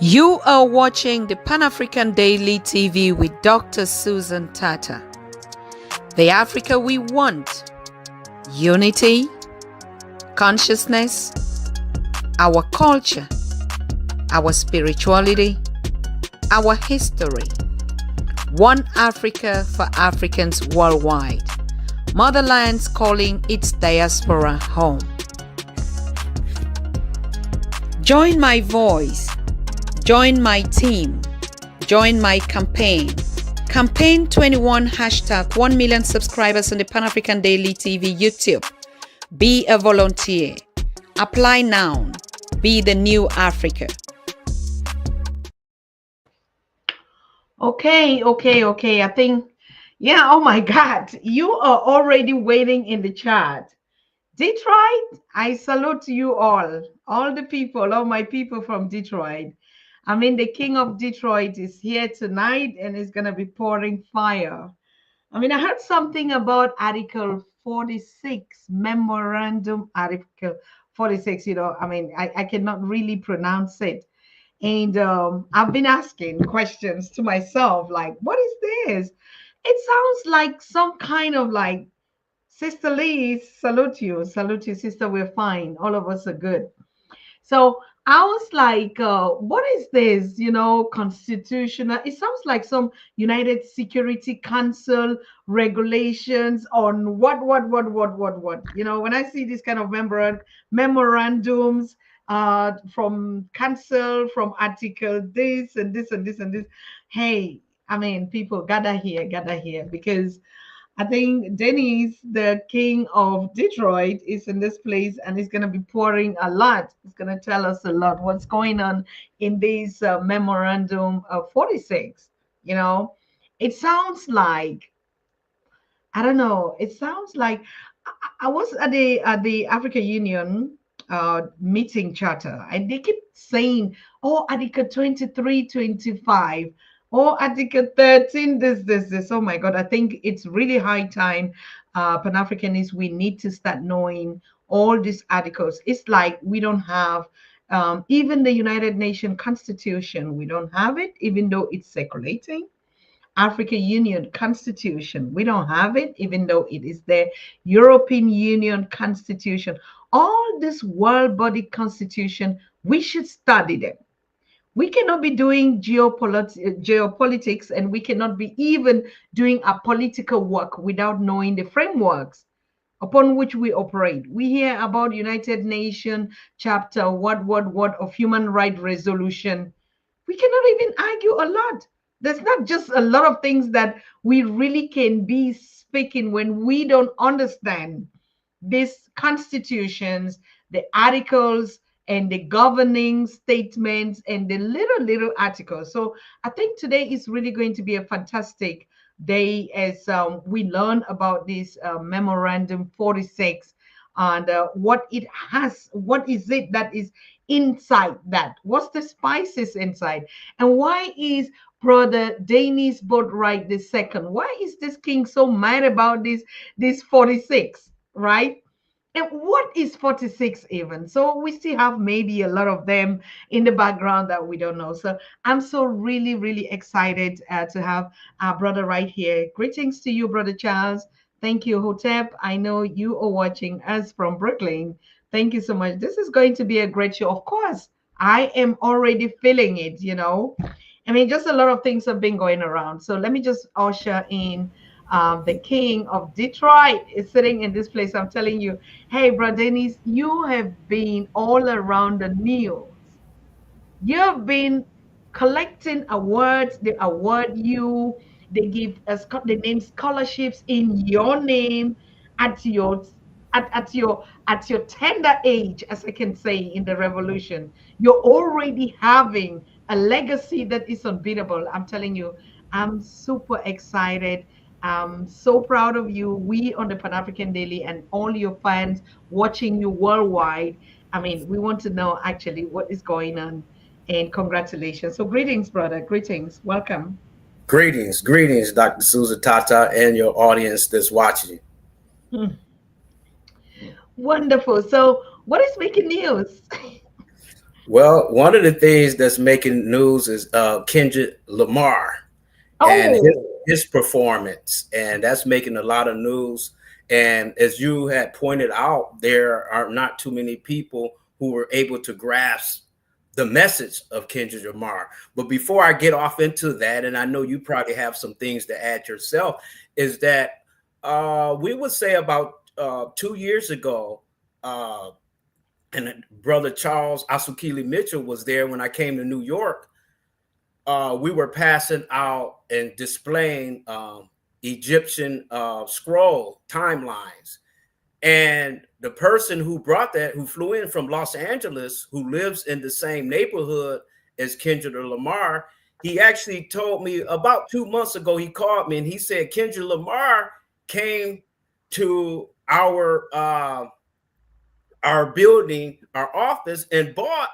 You are watching the Pan-African Daily TV with Dr. Susan Tata. The Africa we want: unity, consciousness, our culture, our spirituality, our history. One Africa for Africans worldwide. Motherland's calling its diaspora home. Join my voice. Join my team. Join my campaign. Campaign 21 hashtag 1 million subscribers on the Pan-African Daily TV YouTube. Be a volunteer. Apply now. Be the new Africa. Okay. I think, yeah, oh my God, you are already waiting in the chat. Detroit, I salute you all the people, all my people from Detroit. I mean, the king of Detroit is here tonight and is going to be pouring fire. I mean, I heard something about Article 46, Memorandum Article 46. I mean, I cannot really pronounce it. And I've been asking questions to myself, like, what is this? It sounds like some kind of like, Sister Lee, salute you, sister. We're fine. All of us are good. So I was like, what is this? Constitutional. It sounds like some United Security Council regulations on what. When I see this kind of memorandums from council, from article this and this and this and this. Hey, I mean, people gather here, because I think Dennis, the king of Detroit, is in this place and he's going to be pouring a lot. He's going to tell us a lot what's going on in this memorandum of 46. It sounds like, I don't know, it sounds like I was at the African Union meeting charter, and they keep saying, oh, Article 23, 25. Oh, Article 13, this. Oh my God, I think it's really high time, Pan-Africanists, we need to start knowing all these articles. It's like we don't have even the United Nations Constitution, we don't have it, even though it's circulating. African Union Constitution, we don't have it, even though it is there. European Union Constitution, all this world body constitution, we should study them. We cannot be doing geopolitics, and we cannot be even doing a political work without knowing the frameworks upon which we operate. We hear about United Nations chapter what of human right resolution. We cannot even argue a lot. There's not just a lot of things that we really can be speaking when we don't understand these constitutions, the articles, and the governing statements, and the little articles. So I think today is really going to be a fantastic day as we learn about this Memorandum 46 and what it has, what is it that is inside that, what's the spices inside, and why is Brother Dennis Boatwright II, why is this king so mad about this 46, right? And what is 46 even? So we still have maybe a lot of them in the background that we don't know. So I'm so really excited to have our brother right here. Greetings to you, Brother Charles. Thank you, Hotep. I know you are watching us from Brooklyn. Thank you so much. This is going to be a great show. Of course, I am already feeling it. I mean, just a lot of things have been going around. So let me just usher in the king of Detroit is sitting in this place. I'm telling you, hey, Brother Dennis, you have been all around the news. You've been collecting awards. They award you. They give us the name scholarships in your name at your at your tender age, as I can say, in the revolution. You're already having a legacy that is unbeatable. I'm telling you, I'm super excited. I'm so proud of you. We on the Pan African Daily and all your fans watching you worldwide. I mean, we want to know actually what is going on. And congratulations. So greetings, brother. Greetings. Welcome. Greetings, Dr. Susan Tata and your audience that's watching. Wonderful. So what is making news? Well, one of the things that's making news is Kendrick Lamar and Oh, his performance, and that's making a lot of news. And as you had pointed out, there are not too many people who were able to grasp the message of Kendrick Lamar. But before I get off into that, and I know you probably have some things to add yourself, is that we would say about 2 years ago, and brother Charles Asukili Mitchell was there when I came to New York. We were passing out and displaying Egyptian scroll timelines. And the person who brought that, who flew in from Los Angeles, who lives in the same neighborhood as Kendrick Lamar, he actually told me about 2 months ago, he called me and he said, Kendrick Lamar came to our building, our office, and bought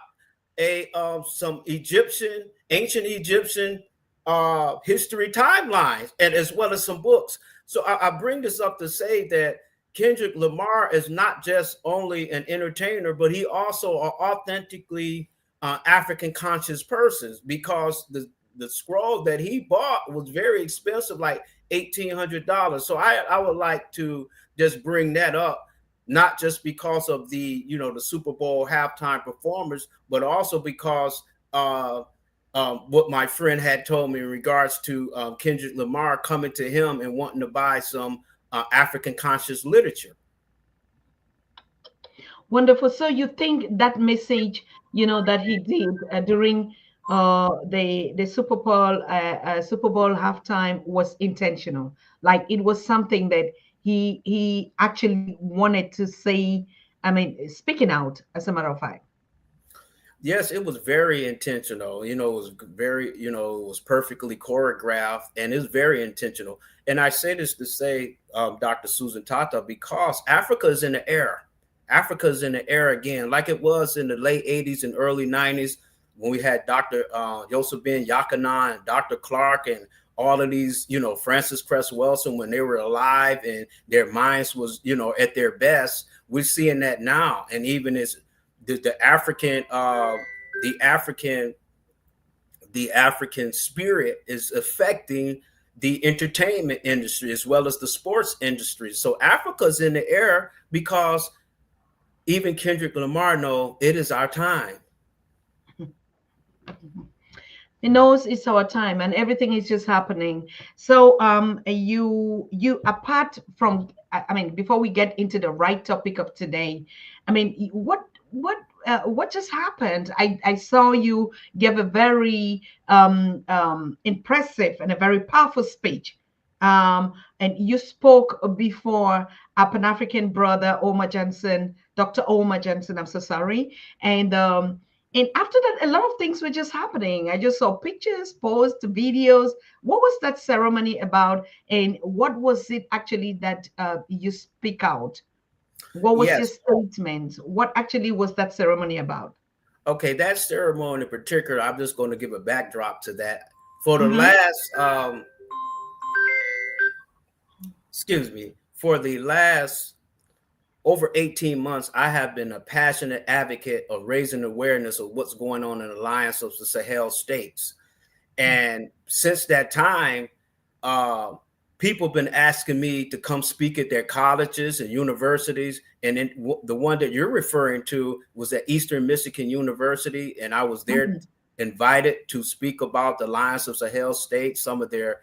some ancient Egyptian history timelines, and as well as some books. So I bring this up to say that Kendrick Lamar is not just only an entertainer, but he also an authentically African conscious person, because the scroll that he bought was very expensive, like $1,800. So I would like to just bring that up, not just because of the the Super Bowl halftime performers, but also because what my friend had told me in regards to Kendrick Lamar coming to him and wanting to buy some African conscious literature. wonderful. So you think that message, that he did during the Super Bowl halftime was intentional? Like it was something that he actually wanted to say. I mean, speaking out, as a matter of fact. Yes, it was very intentional. It was very, it was perfectly choreographed, and it's very intentional. And I say this to say, Dr. Susan Tata, because Africa is in the air. Africa is in the air again, like it was in the late 80s and early 90s when we had Dr. Joseph Ben Yakana and Dr. Clark and all of these, Francis Cress Wilson, when they were alive and their minds was, at their best. We're seeing that now. And even as the African spirit is affecting the entertainment industry as well as the sports industry. So Africa's in the air because even Kendrick Lamar knows it is our time. He knows it's our time and everything is just happening. So you apart from, I mean, before we get into the right topic of today, I mean, what just happened? I saw you give a very impressive and a very powerful speech. And you spoke before our Pan-African brother, Omar Johnson, Dr. Omar Johnson, I'm so sorry. And after that, a lot of things were just happening. I just saw pictures, posts, videos. What was that ceremony about? And what was it actually that you speak out? What was your statement? What actually was that ceremony about? Okay, that ceremony in particular, I'm just going to give a backdrop to that. For the last, for the last over 18 months, I have been a passionate advocate of raising awareness of what's going on in the Alliance of the Sahel states. And since that time, people have been asking me to come speak at their colleges and universities. And then the one that you're referring to was at Eastern Michigan University. And I was there invited to speak about the Alliance of Sahel states, some of the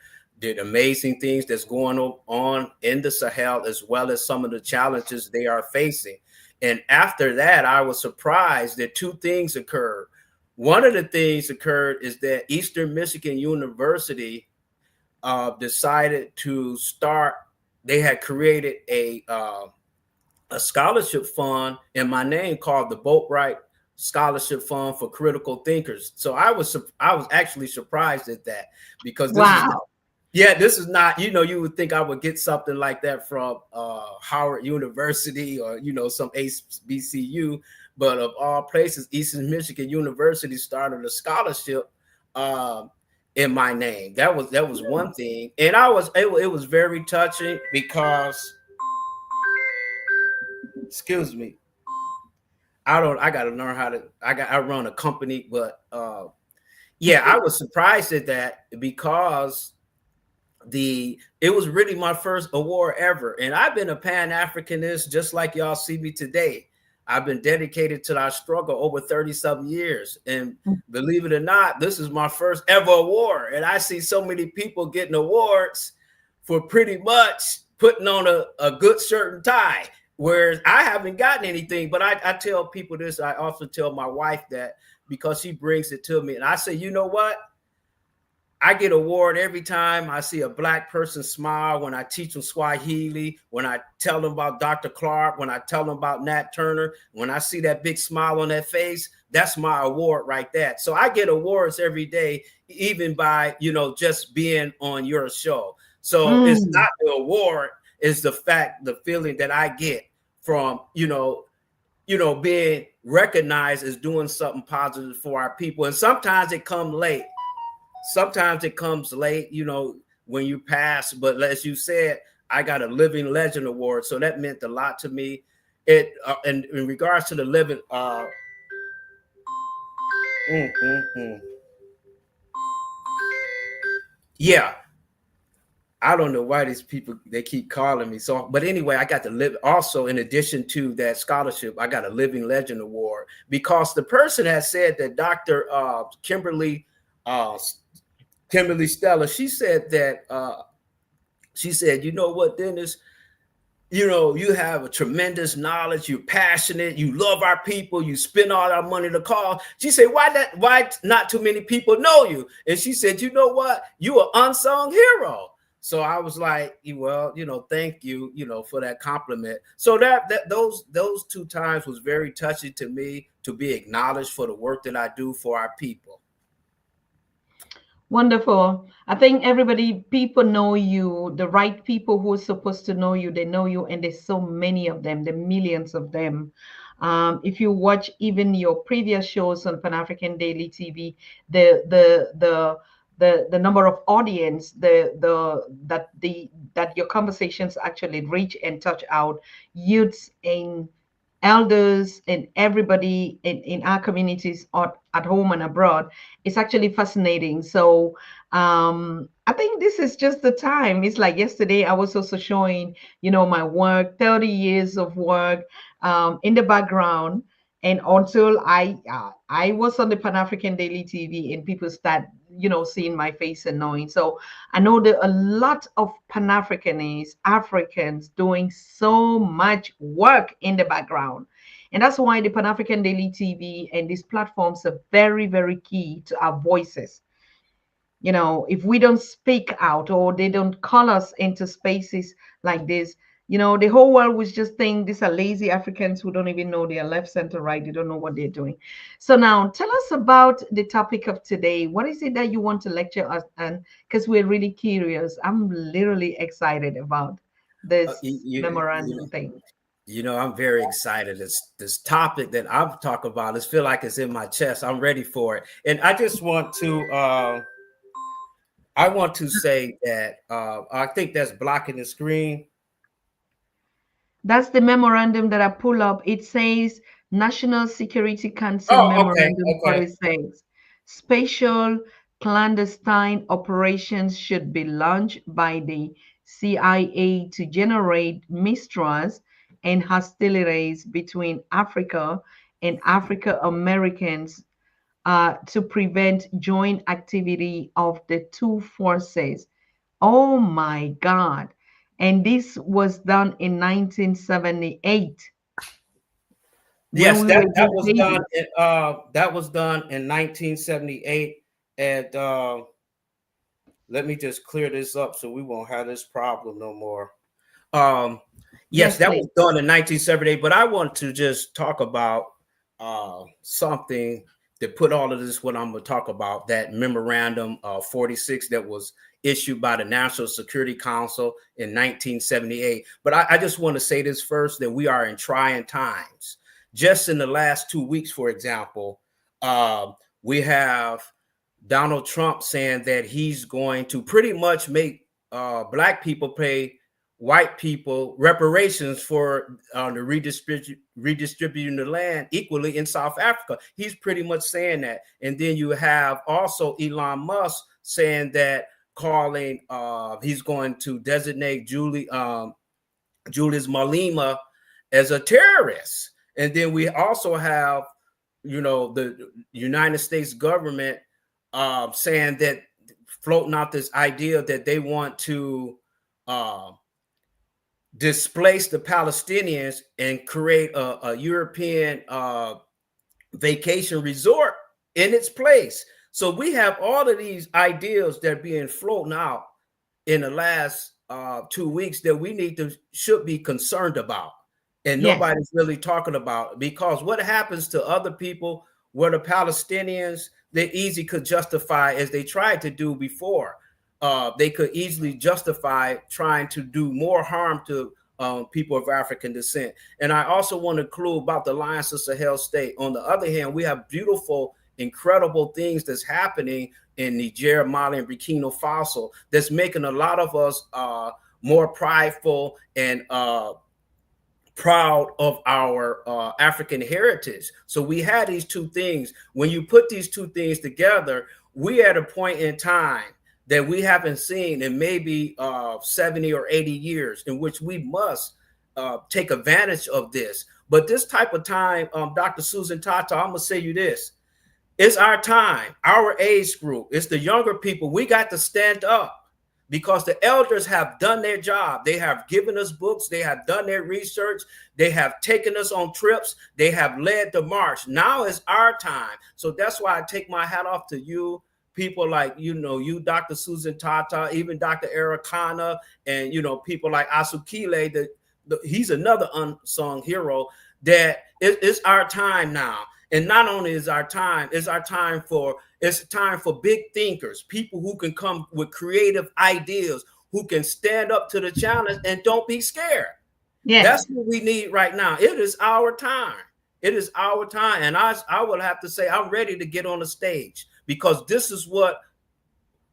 amazing things that's going on in the Sahel, as well as some of the challenges they are facing. And after that, I was surprised that two things occurred. One of the things occurred is that Eastern Michigan University decided to start, they had created a scholarship fund in my name called the Boatwright Scholarship Fund for Critical Thinkers. So I was actually surprised at that, because this is not, you would think I would get something like that from Howard University or, some HBCU, but of all places, Eastern Michigan University started a scholarship in my name. That was one thing. And it was very touching because, excuse me, I got to learn how to, I run a company, but yeah, I was surprised at that because it was really my first award ever. And I've been a Pan-Africanist just like y'all see me today. I've been dedicated to our struggle over 30-something years. And believe it or not, this is my first ever award. And I see so many people getting awards for pretty much putting on a good shirt and tie, whereas I haven't gotten anything. But I tell people this. I also tell my wife that because she brings it to me. And I say, you know what? I get award every time I see a Black person smile, when I teach them Swahili, when I tell them about Dr. Clark, when I tell them about Nat Turner, when I see that big smile on their face, that's my award right there. So I get awards every day, even by, just being on your show. So it's not the award, it's the feeling that I get from, being recognized as doing something positive for our people. And sometimes it comes late. Sometimes it comes late, when you pass. But as you said, I got a Living Legend Award, so that meant a lot to me. And in regards to the living, yeah, I don't know why these people, they keep calling me. So, but anyway, I got to live. Also, in addition to that scholarship, I got a Living Legend Award because the person has said that Dr. Kimberly Stella, she said that, you know what, Dennis, you have a tremendous knowledge, you're passionate, you love our people, you spend all our money to call. She said, why not too many people know you? And she said, you know what, you an unsung hero. So I was like, well, thank you, for that compliment. So those 2 times was very touching to me, to be acknowledged for the work that I do for our people. Wonderful. I think people know you, the right people who are supposed to know you, they know you, and there's so many of them, the millions of them. If you watch even your previous shows on Pan-African Daily TV, the number of audience, that your conversations actually reach and touch out youths and elders and everybody in our communities at home and abroad. It's actually fascinating. So I think this is just the time. It's like yesterday I was also showing, my work, 30 years of work in the background. And until I was on the Pan-African Daily TV and people start, seeing my face and knowing. So I know there are a lot of Pan-Africanists, Africans doing so much work in the background. And that's why the Pan-African Daily TV and these platforms are very, very key to our voices. If we don't speak out or they don't call us into spaces like this, the whole world would just think these are lazy Africans who don't even know their left, center, right. They don't know what they're doing. So now tell us about the topic of today. What is it that you want to lecture us on? Because we're really curious. I'm literally excited about this memorandum thing. I'm very excited. This topic that I'm talking about, I feel like it's in my chest. I'm ready for it. And I just want to say that I think that's blocking the screen. That's the memorandum that I pull up. It says National Security Council Memorandum 46. Special clandestine operations should be launched by the CIA to generate mistrust and hostilities between Africa and African Americans to prevent joint activity of the 2 forces. Oh my God. And this was done in 1978. Yes, that was done. That was done in 1978. And let me just clear this up so we won't have this problem no more. Yes, that was done in 1978. But I want to just talk about something that put all of this, what I'm going to talk about, that Memorandum 46 that was issued by the National Security Council in 1978. But I just want to say this first, that we are in trying times. Just in the last 2 weeks, for example, we have Donald Trump saying that he's going to pretty much make Black people pay white people reparations for redistributing the land equally in South Africa. He's pretty much saying that. And then you have also Elon Musk saying that, calling he's going to designate Julius Malema as a terrorist. And then we also have, the United States government saying that, floating out this idea that they want to displace the Palestinians and create a European vacation resort in its place. So we have all of these ideas that are being floating out in the last 2 weeks that we should be concerned about. And nobody's really talking about, because what happens to other people, where the Palestinians, they easily could justify, as they tried to do before, they could easily justify trying to do more harm to people of African descent. And I also want to include about the Alliance of Sahel State. On the other hand, we have beautiful, incredible things that's happening in Niger, Mali, and Burkina Faso that's making a lot of us more prideful and proud of our African heritage. So we had these two things. When you put these two things together, we at a point in time that we haven't seen in maybe 70 or 80 years, in which we must take advantage of this. But this type of time, Dr. Susan Tata, I'm gonna say you this: it's our time, our age group, it's the younger people. We got to stand up, because the elders have done their job. They have given us books. They have done their research. They have taken us on trips. They have led the march. Now is our time. So that's why I take my hat off to you, people like, you, Dr. Susan Tata, even Dr. Ericana, and, people like Asukile, he's another unsung hero, that it's our time now. And not only is our time, it's time for big thinkers, people who can come with creative ideas, who can stand up to the challenge and don't be scared. Yeah, that's what we need right now. It is our time. It is our time. And I will have to say, I'm ready to get on the stage, because this is what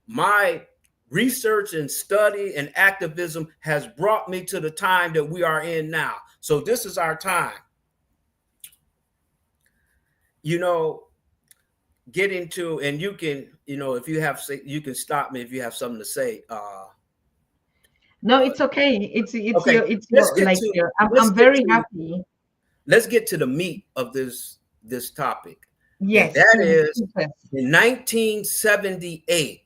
my research and study and activism has brought me to the time that we are in now. So this is our time. Get into, and you can, if you have, you can stop me if you have something to say. No, it's okay. It's okay. I'm very happy. Let's get to the meat of this topic. Yes, and that is in 1978,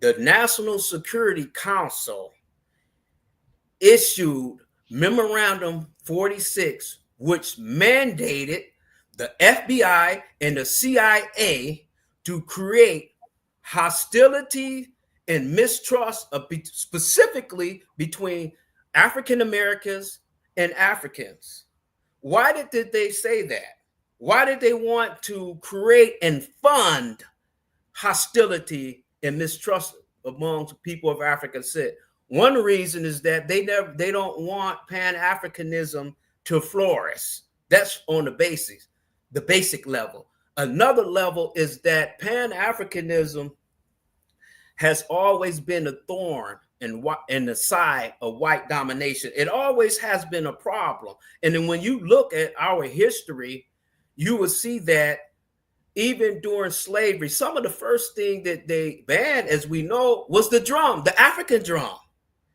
the National Security Council issued Memorandum 46, which mandated the FBI and the CIA to create hostility and mistrust, specifically between African Americans and Africans. Why did they say that? Why did they want to create and fund hostility and mistrust among people of African descent? One reason is that they don't want Pan-Africanism to flourish. That's on the basic level. Another level is that Pan-Africanism has always been a thorn in the side of white domination. It always has been a problem. And then when you look at our history, you will see that even during slavery, some of the first thing that they banned, as we know, was the drum, the African drum.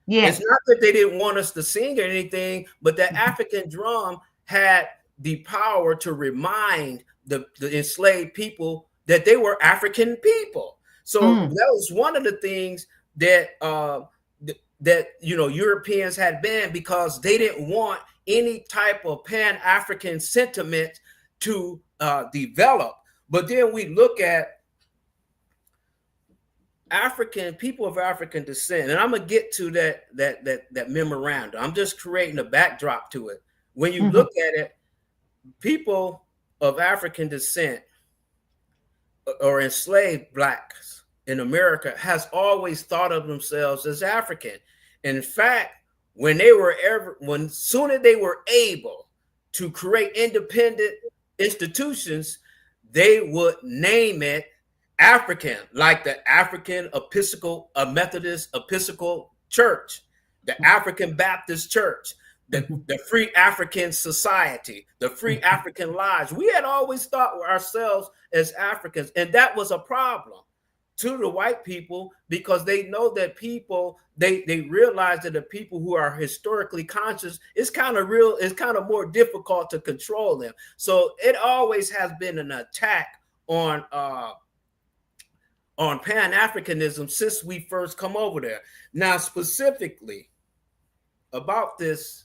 Yes. It's not that they didn't want us to sing or anything, but the African drum had the power to remind the enslaved people that they were African people. So that was one of the things that Europeans had banned, because they didn't want any type of Pan-African sentiment to develop. But then we look at African people of African descent, and I'm gonna get to that memorandum. I'm just creating a backdrop to it. When you look at it, people of African descent or enslaved blacks in America has always thought of themselves as African. In fact, when soon as they were able to create independent institutions, they would name it African, like the African Methodist Episcopal Church. the African Baptist Church, the Free African Society, the Free African Lodge. We had always thought of ourselves as Africans, and that was a problem to the white people, because they know that people, they realize that the people who are historically conscious, it's kind of more difficult to control them. So it always has been an attack on Pan-Africanism since we first come over there. Now, specifically about this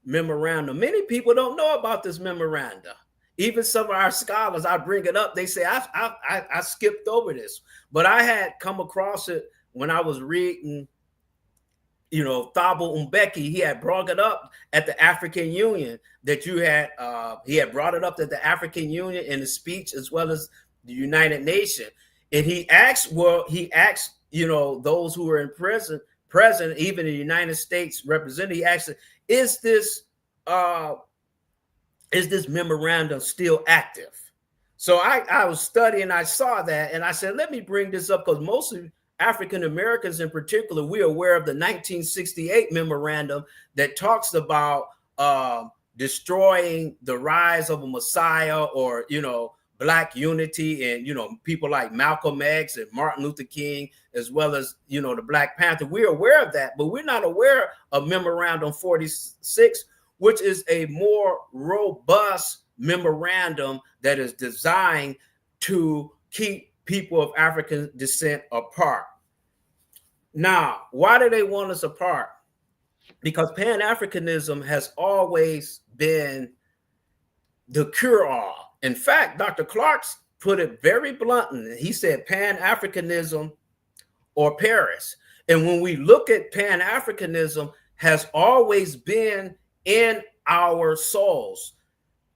memorandum, many people don't know about this memorandum. Even some of our scholars, I bring it up, they say, I skipped over this. But I had come across it when I was reading, Thabo Mbeki. He had brought it up at the African Union, that he had brought it up at the African Union in a speech, as well as the United Nations. And he asked, those who were in prison, even the United States representative, he asked, is this memorandum still active? So I was studying, I saw that, and I said, let me bring this up, because most of African Americans in particular, we're aware of the 1968 memorandum that talks about destroying the rise of a Messiah, or, Black unity, and, people like Malcolm X and Martin Luther King, as well as, the Black Panther. We're aware of that, but we're not aware of Memorandum 46, which is a more robust memorandum that is designed to keep people of African descent apart. Now, why do they want us apart? Because Pan-Africanism has always been the cure-all. In fact, Dr. Clark put it very bluntly. He said Pan-Africanism or Paris. And when we look at Pan-Africanism, has always been in our souls,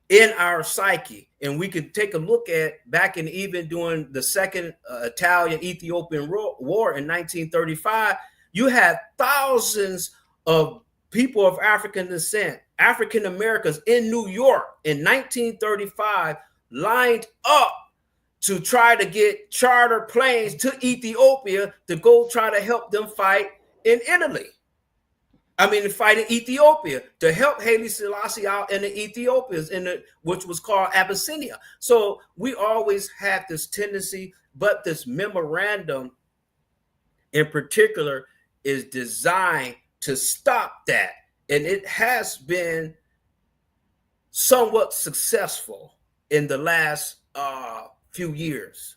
in our psyche. And we could take a look at back in even during the Second Italian-Ethiopian War in 1935, you had thousands of people of African descent, African Americans in New York in 1935, lined up to try to get charter planes to Ethiopia to go try to help them fight in Italy. Fight in Ethiopia, to help Haile Selassie out in the Ethiopians, which was called Abyssinia. So we always had this tendency, but this memorandum in particular is designed to stop that. And it has been somewhat successful in the last few years.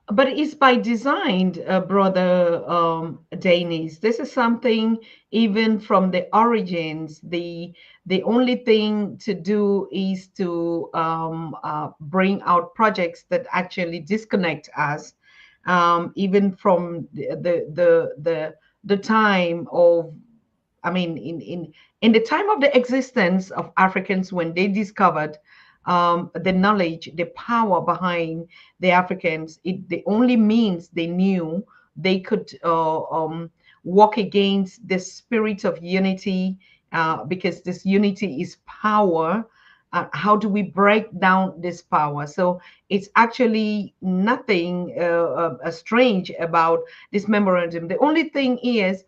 But it's by design, brother Danis. This is something even from the origins. The only thing to do is to bring out projects that actually disconnect us, even from the time of, in the time of the existence of Africans, when they discovered the knowledge, the power behind the Africans. The only means they knew they could walk against the spirit of unity, because this unity is power. How do we break down this power? So it's actually nothing strange about this memorandum. The only thing is,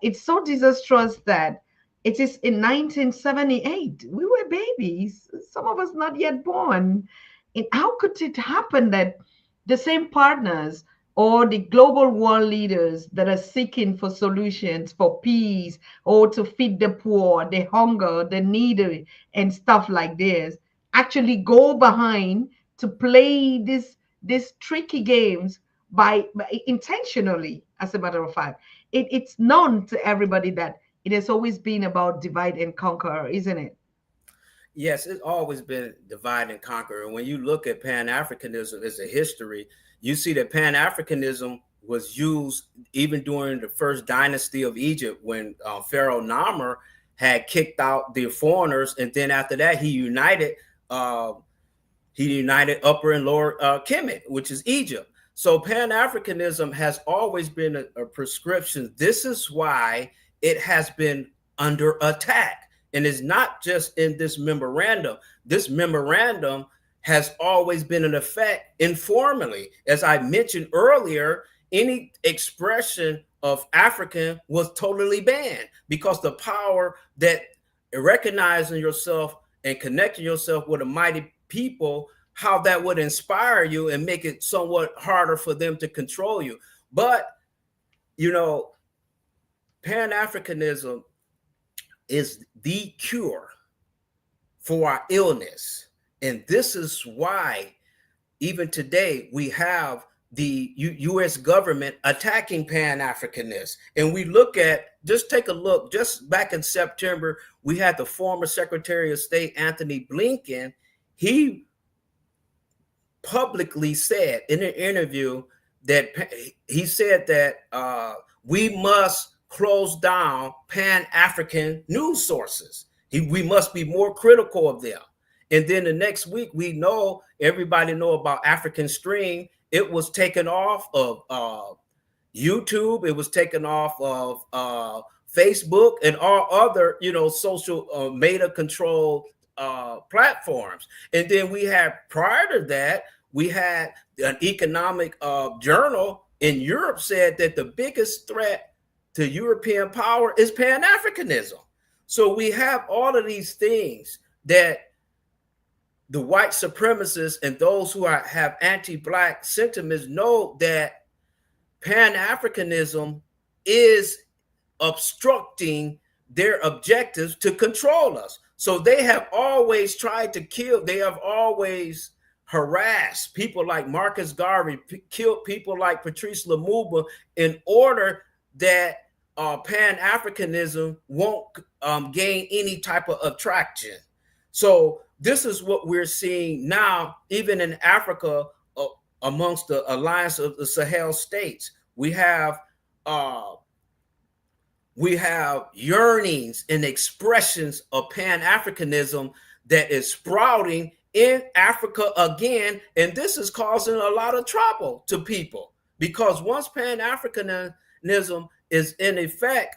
it's so disastrous that it is in 1978. We were babies, some of us not yet born. And how could it happen that the same partners or the global world leaders that are seeking for solutions for peace, or to feed the poor, the hunger, the needy, and stuff like this, actually go behind to play these tricky games by intentionally? As a matter of fact, it's known to everybody that it has always been about divide and conquer, isn't it? Yes, it's always been divide and conquer. And when you look at Pan-Africanism as a history, you see that Pan-Africanism was used even during the first dynasty of Egypt, when Pharaoh Namur had kicked out the foreigners, and then after that he united Upper and Lower Kemet, which is Egypt. So Pan-Africanism has always been a prescription. This is why it has been under attack. And it's not just in this memorandum. This memorandum has always been in effect informally. As I mentioned earlier, any expression of African was totally banned because the power that recognizing yourself and connecting yourself with a mighty people, how that would inspire you and make it somewhat harder for them to control you. But, you know, Pan-Africanism is the cure for our illness. And this is why even today we have the U.S. government attacking Pan-Africanists. And we look at, just take a look, just back in September, we had the former Secretary of State, Anthony Blinken. He publicly said in an interview that he said that we must close down Pan-African news sources. We must be more critical of them. And then the next week, we know, everybody know about African Stream. It was taken off of YouTube. It was taken off of Facebook and all other, social media control platforms. And then we had, prior to that, we had an economic journal in Europe said that the biggest threat to European power is Pan-Africanism. So we have all of these things that the white supremacists and those who have anti-Black sentiments know that Pan-Africanism is obstructing their objectives to control us. So they have always tried to kill, they have always harassed people like Marcus Garvey, killed people like Patrice Lumumba in order that Pan-Africanism won't gain any type of attraction. So this is what we're seeing now, even in Africa, amongst the alliance of the Sahel states. We have yearnings and expressions of Pan-Africanism that is sprouting in Africa again, and this is causing a lot of trouble to people, because once Pan-Africanism is in effect,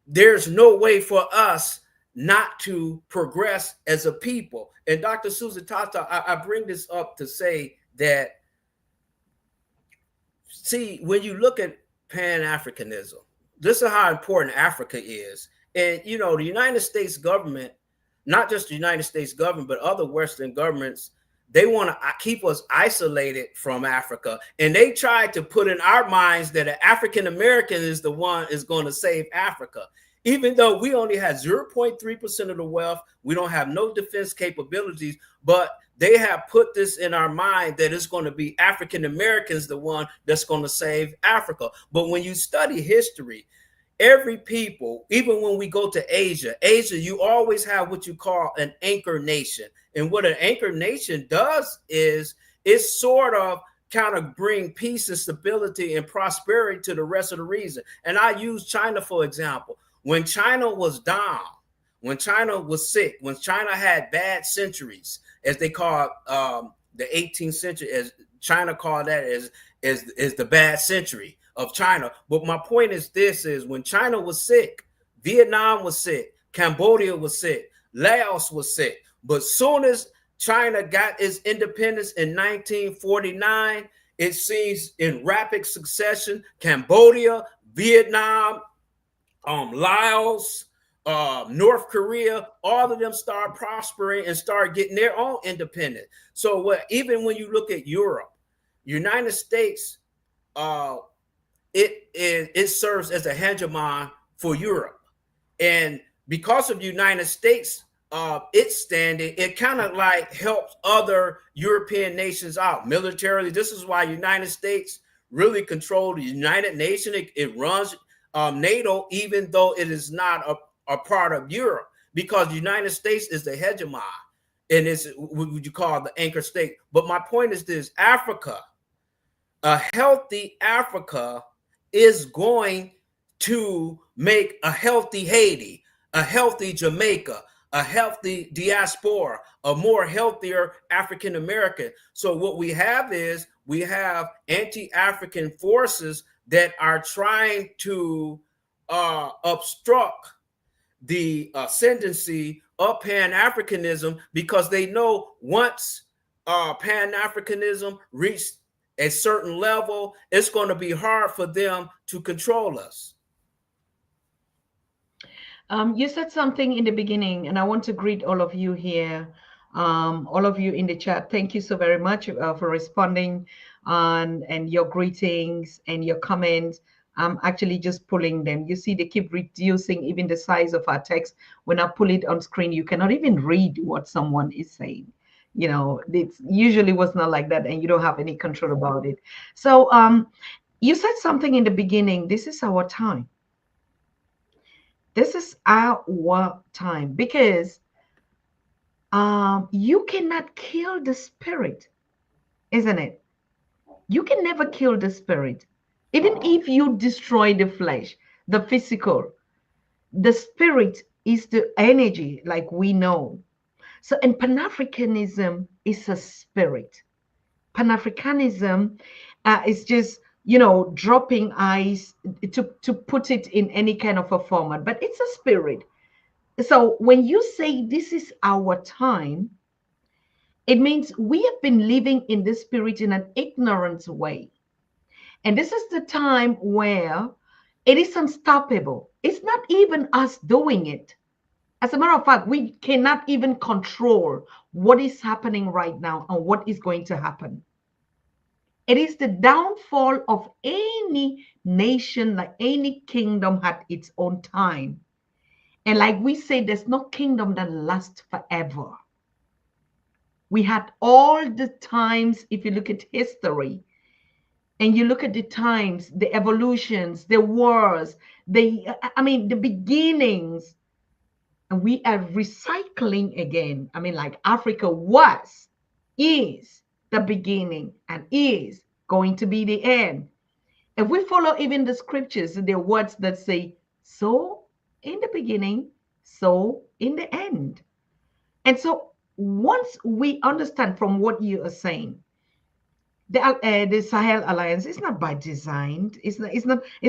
there's no way for us not to progress as a people. And Dr. Susan Tata, I bring this up to say that, see, when you look at Pan-Africanism, this is how important Africa is. And, the United States government, not just the United States government, but other Western governments, they want to keep us isolated from Africa. And they tried to put in our minds that an African American is the one is going to save Africa. Even though we only have 0.3% of the wealth, we don't have no defense capabilities, but they have put this in our mind that it's going to be African Americans the one that's going to save Africa. But when you study history, every people, even when we go to Asia, you always have what you call an anchor nation. And what an anchor nation does is it's sort of kind of bring peace and stability and prosperity to the rest of the region. And I use China, for example. When China was down, when China was sick, when China had bad centuries, as they call the 18th century, as China called that as the bad century of China. But my point is this, is when China was sick, Vietnam was sick, Cambodia was sick, Laos was sick. But soon as China got its independence in 1949, it seems in rapid succession, Cambodia, Vietnam, Laos, North Korea, all of them start prospering and start getting their own independence. So even when you look at Europe, United States, it serves as a hegemon for Europe. And because of United States, its standing, it kind of like helps other European nations out militarily. This is why United States really control the United Nations. It runs NATO, even though it is not a part of Europe, because the United States is the hegemon and it's what you call the anchor state. But my point is this: Africa, a healthy Africa is going to make a healthy Haiti, a healthy Jamaica, a healthy diaspora, a more healthier African American. So what we have is we have anti-African forces that are trying to obstruct the ascendancy of Pan-Africanism, because they know once Pan-Africanism reached a certain level, it's going to be hard for them to control us. You said something in the beginning, and I want to greet all of you here, all of you in the chat. Thank you so very much for responding and your greetings and your comments. I'm actually just pulling them. You see, they keep reducing even the size of our text. When I pull it on screen, you cannot even read what someone is saying. You know, it usually was not like that, and you don't have any control about it. So you said something in the beginning. This is our time. This is our time, because you cannot kill the spirit, isn't it? You can never kill the spirit. Even if you destroy the flesh, the physical, the spirit is the energy, like we know. So, and Pan-Africanism is a spirit. Pan-Africanism is just, you know, dropping ice to put it in any kind of a format, but it's a spirit. So when you say this is our time, it means we have been living in this spirit in an ignorant way. And this is the time where it is unstoppable. It's not even us doing it. As a matter of fact, we cannot even control what is happening right now and what is going to happen. It is the downfall of any nation, like any kingdom had its own time. And like we say, there's no kingdom that lasts forever. We had all the times, if you look at history, and you look at the times, the evolutions, the wars, the beginnings, and we are recycling again. I mean, like Africa was, is the beginning, and is going to be the end. If we follow even the scriptures, the words that say, so in the beginning, so in the end. And so once we understand from what you are saying, the Sahel Alliance is not by design. It's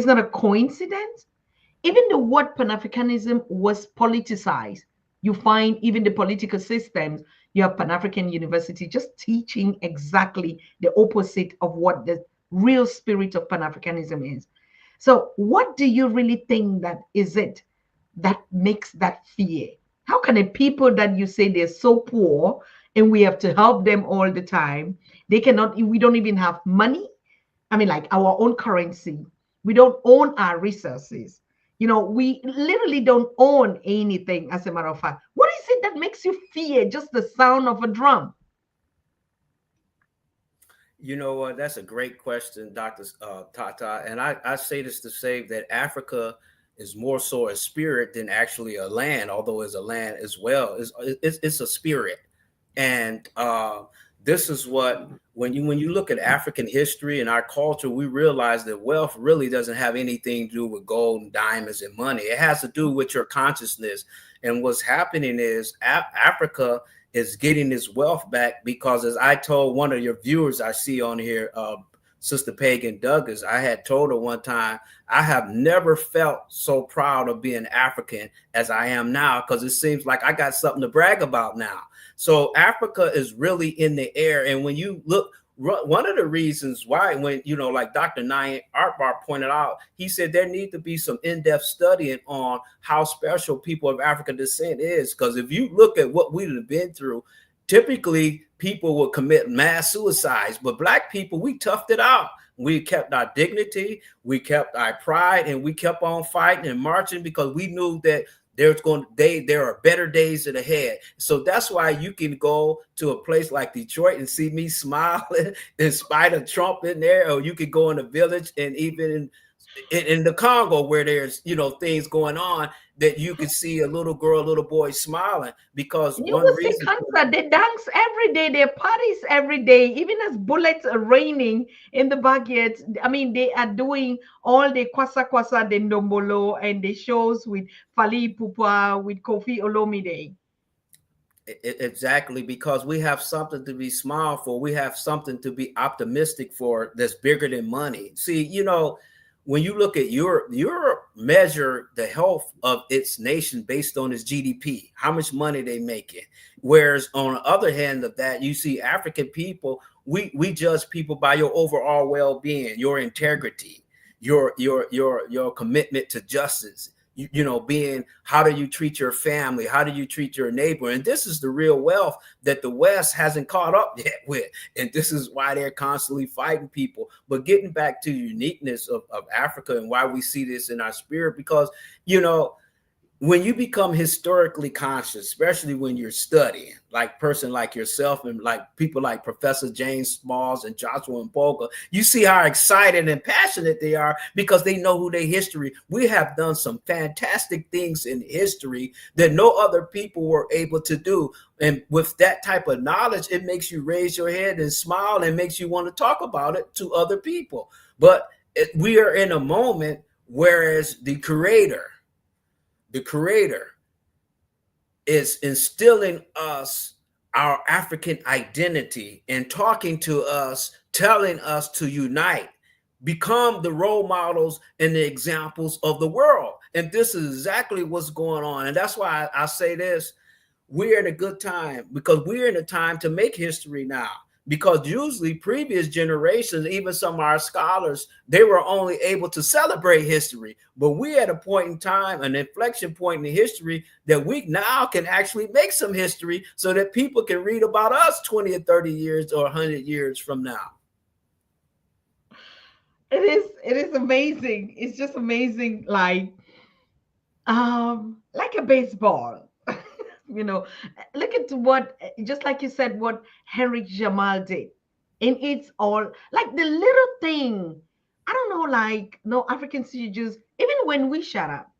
not a coincidence. Even the word Pan-Africanism was politicized. You find even the political systems, you have Pan-African University just teaching exactly the opposite of what the real spirit of Pan-Africanism is. So what do you really think that is it that makes that fear? How can a people that you say they're so poor and we have to help them all the time, we don't even have money? I mean, like our own currency. We don't own our resources. You know, we literally don't own anything, as a matter of fact. What is it that makes you fear just the sound of a drum? You know what? That's a great question, Dr. Tata. And I say this to say that Africa is more so a spirit than actually a land, although it's a land as well. It's a spirit. And this is what, when you look at African history and our culture, we realize that wealth really doesn't have anything to do with gold and diamonds and money. It has to do with your consciousness. And what's happening is Africa is getting its wealth back because, as I told one of your viewers I see on here, Sister Pagan Douglas, I had told her one time, I have never felt so proud of being African as I am now, because it seems like I got something to brag about now. So Africa is really in the air. And when you look, one of the reasons why, when, you know, like Dr. Nyan Artbar pointed out, he said there need to be some in-depth studying on how special people of African descent is. Because if you look at what we've been through, typically people will commit mass suicides, but Black people, we toughed it out. We kept our dignity, we kept our pride, and we kept on fighting and marching because we knew that there are better days ahead. So that's why you can go to a place like Detroit and see me smiling in spite of Trump in there, or you could go in a village and even in the Congo where there's, you know, things going on, that you could see a little girl, a little boy smiling, because you will see concert, they dance every day, they parties every day, even as bullets are raining in the backyard. I mean, they are doing all the kwasa kwasa, the ndombolo, and the shows with Fally Ipupa, with Kofi Olomide. Exactly, because we have something to be smile for. We have something to be optimistic for that's bigger than money. See, you know, when you look at Europe measure the health of its nation based on its GDP, how much money they making. Whereas on the other hand of that, you see African people, we judge people by your overall well-being, your integrity, your commitment to justice. You know, being, how do you treat your family? How do you treat your neighbor? And this is the real wealth that the West hasn't caught up yet with. And this is why they're constantly fighting people. But getting back to the uniqueness of Africa and why we see this in our spirit, because, you know, when you become historically conscious, especially when you're studying, like person like yourself and like people like Professor James Smalls and Joshua Mboka, you see how excited and passionate they are because they know who their history. We have done some fantastic things in history that no other people were able to do. And with that type of knowledge, it makes you raise your head and smile and makes you want to talk about it to other people. But we are in a moment, whereas the creator is instilling us our African identity and talking to us, telling us to unite, become the role models and the examples of the world. And this is exactly what's going on. And that's why I say this, we're in a good time, because we're in a time to make history now. Because usually previous generations, even some of our scholars, they were only able to celebrate history. But we're at a point in time, an inflection point in history, that we now can actually make some history so that people can read about us 20 or 30 years or 100 years from now. It is amazing. It's just amazing, like a baseball. You know, look at what, just like you said, what Henry Jamal did. And it's all like the little thing. I don't know, like, no, Africans, you just, even when we shut up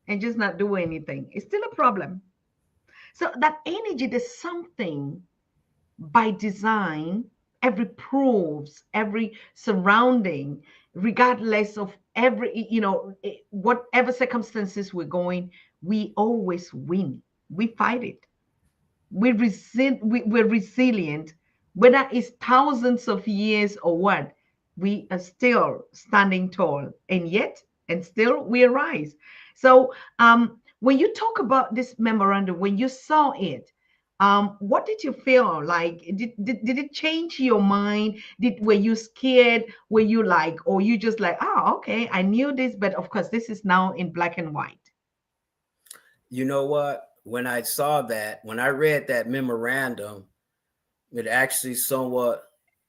and just not do anything, it's still a problem. So that energy, there's something by design, every proves, every surrounding, regardless of every, you know, whatever circumstances we're going, we always win. We fight it. We're resilient, whether it's thousands of years or what, we are still standing tall, and still we arise. So when you talk about this memorandum, when you saw it, what did you feel like? Did it change your mind? Were you scared? Were you like, or you just like, oh, okay, I knew this, but of course this is now in black and white? You know what? When I saw that, when I read that memorandum, it actually somewhat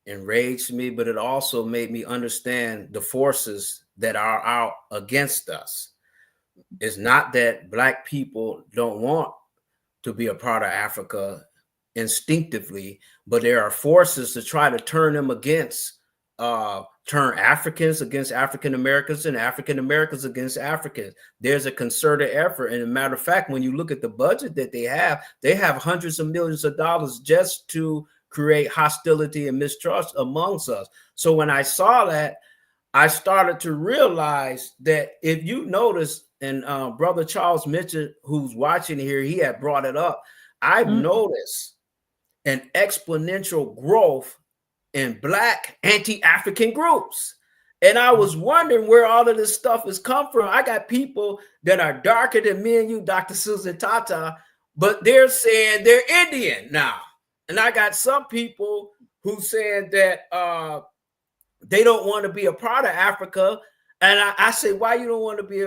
enraged me, but it also made me understand the forces that are out against us. It's not that Black people don't want to be a part of Africa instinctively, but there are forces to try to turn them against, turn Africans against African Americans and African Americans against Africans. There's a concerted effort. And as a matter of fact, when you look at the budget that they have hundreds of millions of dollars just to create hostility and mistrust amongst us. So when I saw that, I started to realize that if you notice, and Brother Charles Mitchell, who's watching here, he had brought it up. I've noticed an exponential growth in Black anti-African groups. And I was wondering where all of this stuff has come from. I got people that are darker than me and you, Dr. Susan Tata, but they're saying they're Indian now. And I got some people who saying that they don't want to be a part of Africa. And I say, why you don't want to be,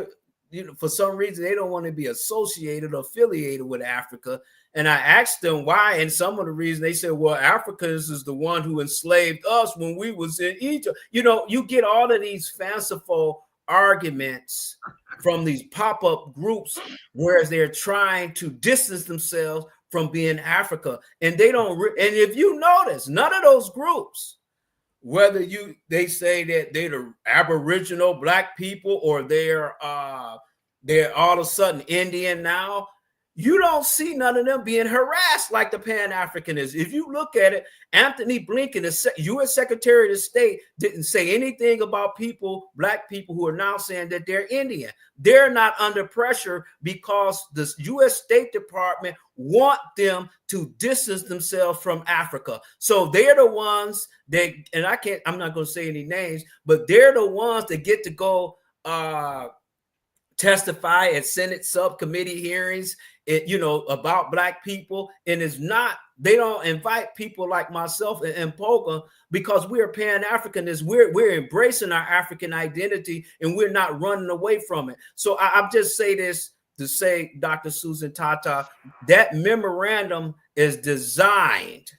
for some reason, they don't want to be associated or affiliated with Africa. And I asked them why, and some of the reasons they said, well, Africans is the one who enslaved us when we was in Egypt. You know, you get all of these fanciful arguments from these pop-up groups, whereas they're trying to distance themselves from being Africa. And they don't, and if you notice, none of those groups, whether they say that they're the Aboriginal Black people or they're all of a sudden Indian now, you don't see none of them being harassed like the Pan-Africanists. If you look at it, Anthony Blinken, the U.S. Secretary of State, didn't say anything about people, black people who are now saying that they're Indian. They're not under pressure because the U.S. State Department want them to distance themselves from Africa. So they're the ones that, and I'm not going to say any names, but they're the ones that get to go testify at Senate subcommittee hearings, about black people. And it's not, they don't invite people like myself and Polka because we're Pan-Africanists. We're embracing our African identity and we're not running away from it. So I'm just say this to say, Dr. Susan Tata, that memorandum is designed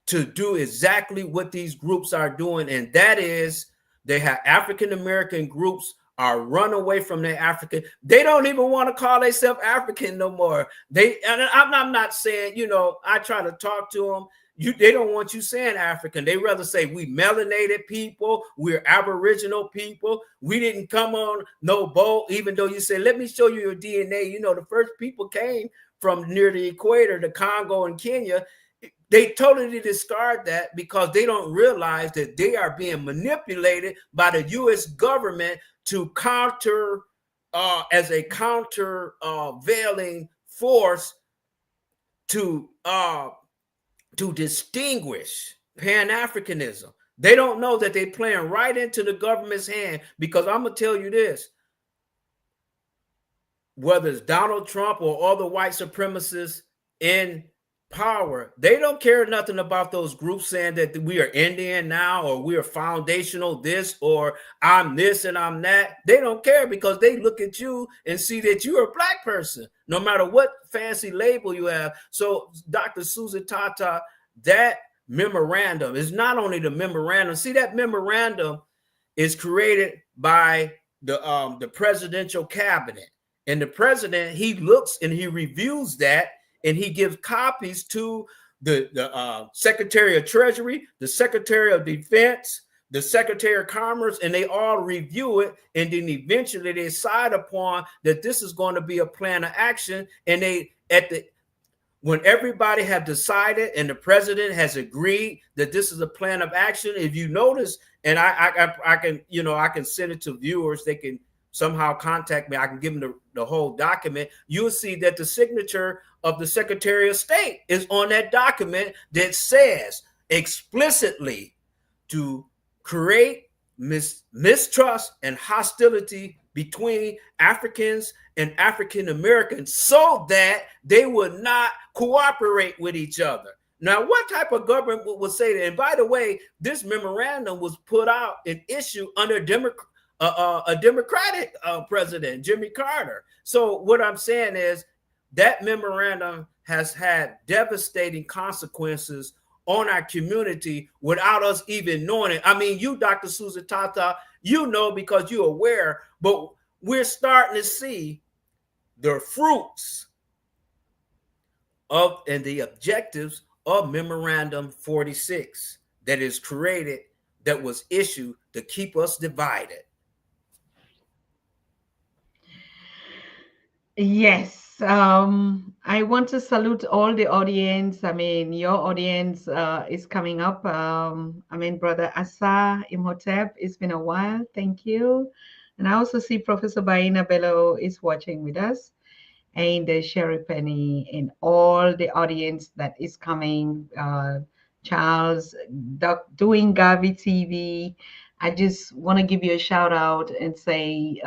to do exactly what these groups are doing. And that is, they have African-American groups are run away from their African. They don't even want to call themselves African no more. And I'm not saying, I try to talk to them. They don't want you saying African. They rather say we melanated people, we're Aboriginal people. We didn't come on no boat, even though you say, let me show you your DNA. The first people came from near the equator, the Congo and Kenya. They totally discard that because they don't realize that they are being manipulated by the U.S. government to counter, as a countervailing force to distinguish Pan-Africanism. They don't know that they're playing right into the government's hand, because I'm going to tell you this, whether it's Donald Trump or other white supremacists in power, they don't care nothing about those groups saying that we are Indian now, or we are foundational this, or I'm this and I'm that. They don't care because they look at you and see that you're a black person, no matter what fancy label you have. So Dr. Susan Tata, that memorandum is not only the memorandum. See, that memorandum is created by the presidential cabinet, and the president, he looks and he reviews that, and he gives copies to the Secretary of Treasury, the Secretary of Defense, the Secretary of Commerce, and they all review it. And then eventually they decide upon that this is going to be a plan of action. And when everybody have decided and the president has agreed that this is a plan of action, if you notice, and I can send it to viewers, they can somehow contact me, I can give them the whole document. You'll see that the signature of the Secretary of State is on that document that says explicitly to create mistrust and hostility between Africans and African Americans so that they would not cooperate with each other. Now, what type of government would say that? And by the way, this memorandum was put out and issued under a Democratic president, Jimmy Carter. So what I'm saying is that memorandum has had devastating consequences on our community without us even knowing it. I mean, you, Dr. Susan Tata, because you're aware, but we're starting to see the fruits of and the objectives of Memorandum 46 that is created, that was issued to keep us divided. Yes, I want to salute all the audience. I mean, your audience is coming up. Brother Asa Imhotep, it's been a while. Thank you. And I also see Professor Baina Bello is watching with us, and Sherry Penny, and all the audience that is coming. Charles, doing Gavi TV. I just want to give you a shout out and say,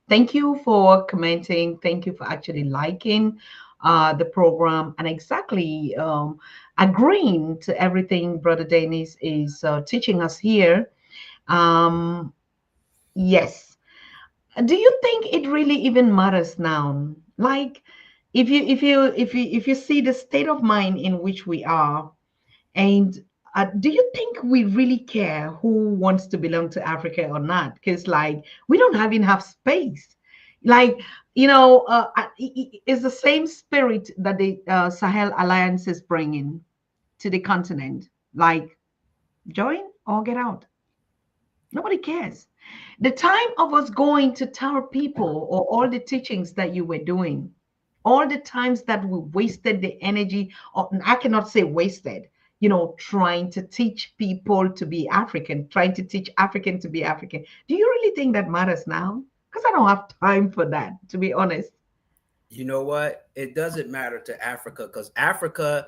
thank you for commenting. Thank you for actually liking the program and exactly agreeing to everything Brother Dennis is teaching us here. Yes. Do you think it really even matters now? Like, if you see the state of mind in which we are, and do you think we really care who wants to belong to Africa or not? Because we don't have enough space. It's the same spirit that the Sahel Alliance is bringing to the continent. Join or get out. Nobody cares. The time of us going to tell people or all the teachings that you were doing, all the times that we wasted the energy, or I cannot say wasted, trying to teach people to be African, trying to teach African to be African. Do you really think that matters now? Because I don't have time for that, to be honest. You know what? It doesn't matter to Africa, because Africa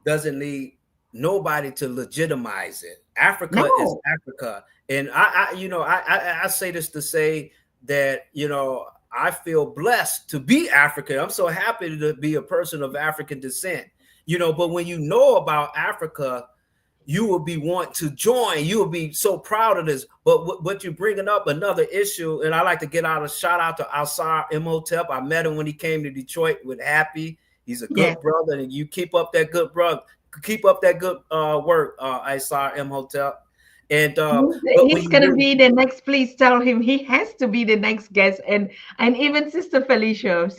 doesn't need nobody to legitimize it. Africa is Africa. And I say this to say that, I feel blessed to be African. I'm so happy to be a person of African descent, but when you know about Africa, you will be want to join. You will be so proud of this. But what you're bringing up, another issue, and I like to get out a shout out to Asar Imhotep. I met him when he came to Detroit with Happy. He's a good brother, and you keep up that good work, Asar Imhotep. And he's gonna be the next. Please tell him he has to be the next guest, and even Sister Felicia,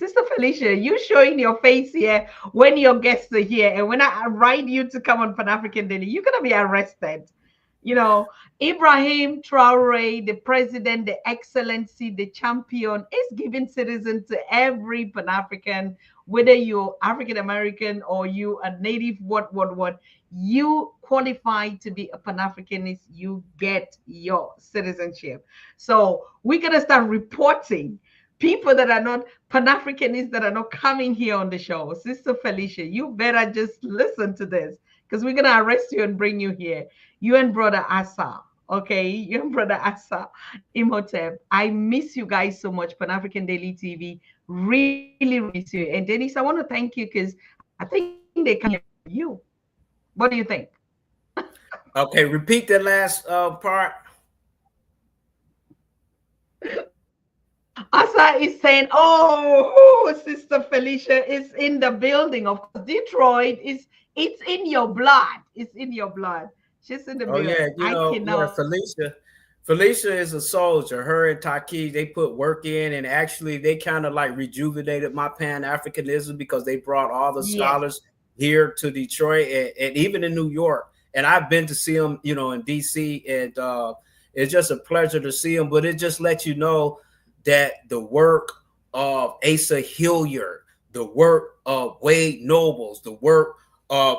you showing your face here when your guests are here, and when I invite you to come on Pan African Daily, you're gonna be arrested. Ibrahim Traore, the president, the excellency, the champion, is giving citizen to every Pan African, whether you're African American or you a native, what. You qualify to be a Pan-Africanist, you get your citizenship. So we're going to start reporting people that are not Pan-Africanists that are not coming here on the show. Sister Felicia, you better just listen to this, because we're going to arrest you and bring you here. You and Brother Asa, okay? You and Brother Asa Imhotep. I miss you guys so much, Pan-African Daily TV. Really miss you. And Denise, I want to thank you, because I think they can hear you. What do you think? Okay, repeat the last part. Asa is saying, "Oh, Sister Felicia is in the building. Of course, Detroit it's in your blood. It's in your blood. She's in the building." Felicia is a soldier. Her and Taki, they put work in, and actually they kind of like rejuvenated my Pan-Africanism, because they brought all the scholars here to Detroit and even in New York. And I've been to see them, in DC, and it's just a pleasure to see them. But it just lets you know that the work of Asa Hilliard, the work of Wade Nobles, the work of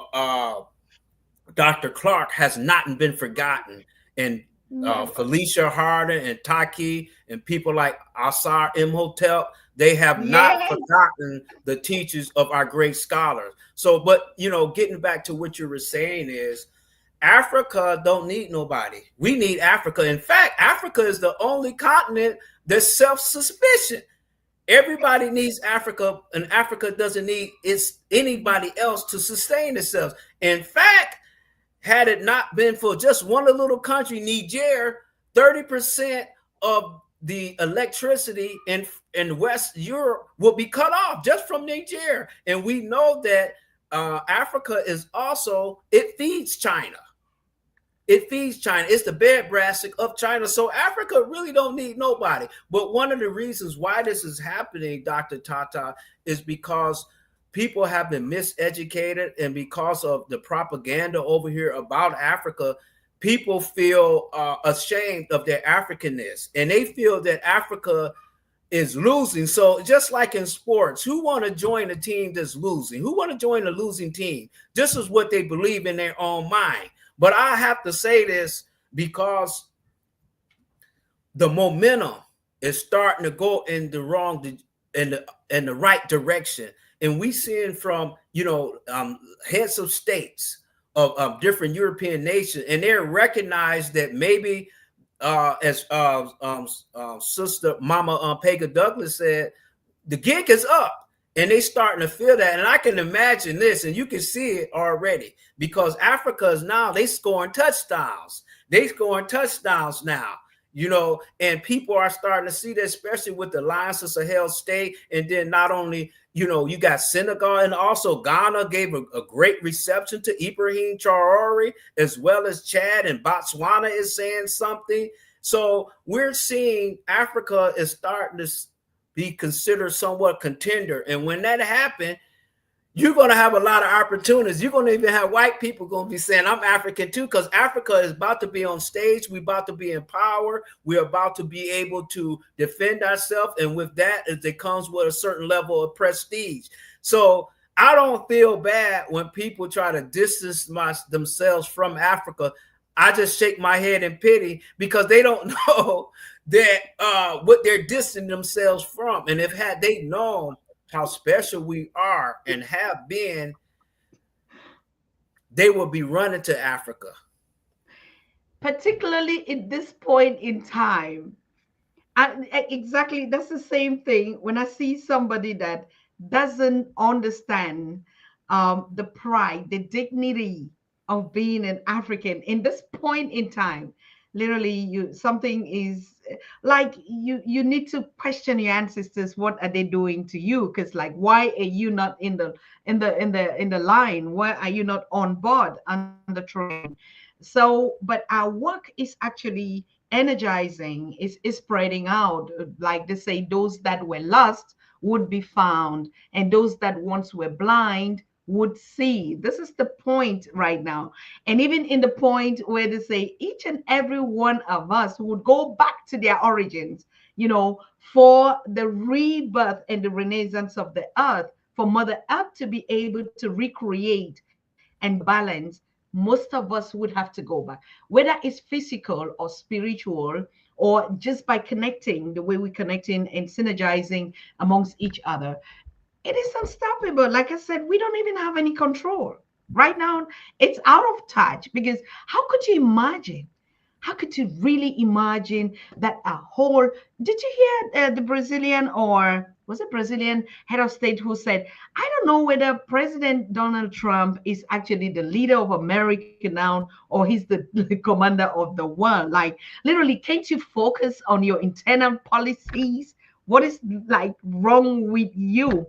Dr. Clark has not been forgotten. And Felicia Harden and Taki and people like Asar Imhotep, they have not forgotten the teachers of our great scholars. So, but, getting back to what you were saying is, Africa don't need nobody. We need Africa. In fact, Africa is the only continent that's self-sufficient. Everybody needs Africa, and Africa doesn't need anybody else to sustain itself. In fact, had it not been for just one little country, Niger, 30% of the electricity in West Europe will be cut off just from Niger. And we know that Africa is also, it feeds China. It feeds China. It's the breadbasket of China. So Africa really don't need nobody. But one of the reasons why this is happening, Dr. Tata, is because people have been miseducated, and because of the propaganda over here about Africa, people feel ashamed of their Africanness, and they feel that Africa is losing. So just like in sports, who want to join a team that's losing? Who want to join a losing team? This is what they believe in their own mind. But I have to say this because the momentum is starting to go in the right direction. And we seeing from, heads of states of different European nations, and they're recognized that maybe, as Sister Mama Pega Douglas said, the gig is up. And they starting to feel that. And I can imagine this, and you can see it already, because Africa is now, they scoring touchdowns. They scoring touchdowns now, and people are starting to see that, especially with the Alliance of Sahel State. And then not only, you got Senegal, and also Ghana gave a great reception to Ibrahim Traore, as well as Chad, and Botswana is saying something. So we're seeing Africa is starting to be considered somewhat contender. And when that happened, you're going to have a lot of opportunities. You're going to even have white people going to be saying, I'm African too, because Africa is about to be on stage. We're about to be in power. We're about to be able to defend ourselves. And with that, it comes with a certain level of prestige. So I don't feel bad when people try to distance themselves from Africa. I just shake my head in pity because they don't know that what they're distancing themselves from. And if had they known how special we are and have been, they will be running to Africa. Particularly at this point in time. Exactly, that's the same thing when I see somebody that doesn't understand the pride, the dignity of being an African in this point in time. Literally, something is like you need to question your ancestors. What are they doing to you? Because like, why are you not in the line? Why are you not on board on the train? So, but our work is actually energizing, is spreading out. Like they say, those that were lost would be found, and those that once were blind would see. This is the point right now. And even in the point where they say each and every one of us would go back to their origins, for the rebirth and the renaissance of the earth, for Mother Earth to be able to recreate and balance, most of us would have to go back, whether it's physical or spiritual, or just by connecting the way we're connecting and synergizing amongst each other. It is unstoppable. Like I said, we don't even have any control. Right now, it's out of touch because how could you imagine? How could you really imagine that a whole, did you hear the Brazilian, or was it Brazilian head of state who said, I don't know whether President Donald Trump is actually the leader of America now, or he's the commander of the world. Like literally, can't you focus on your internal policies? What is like wrong with you?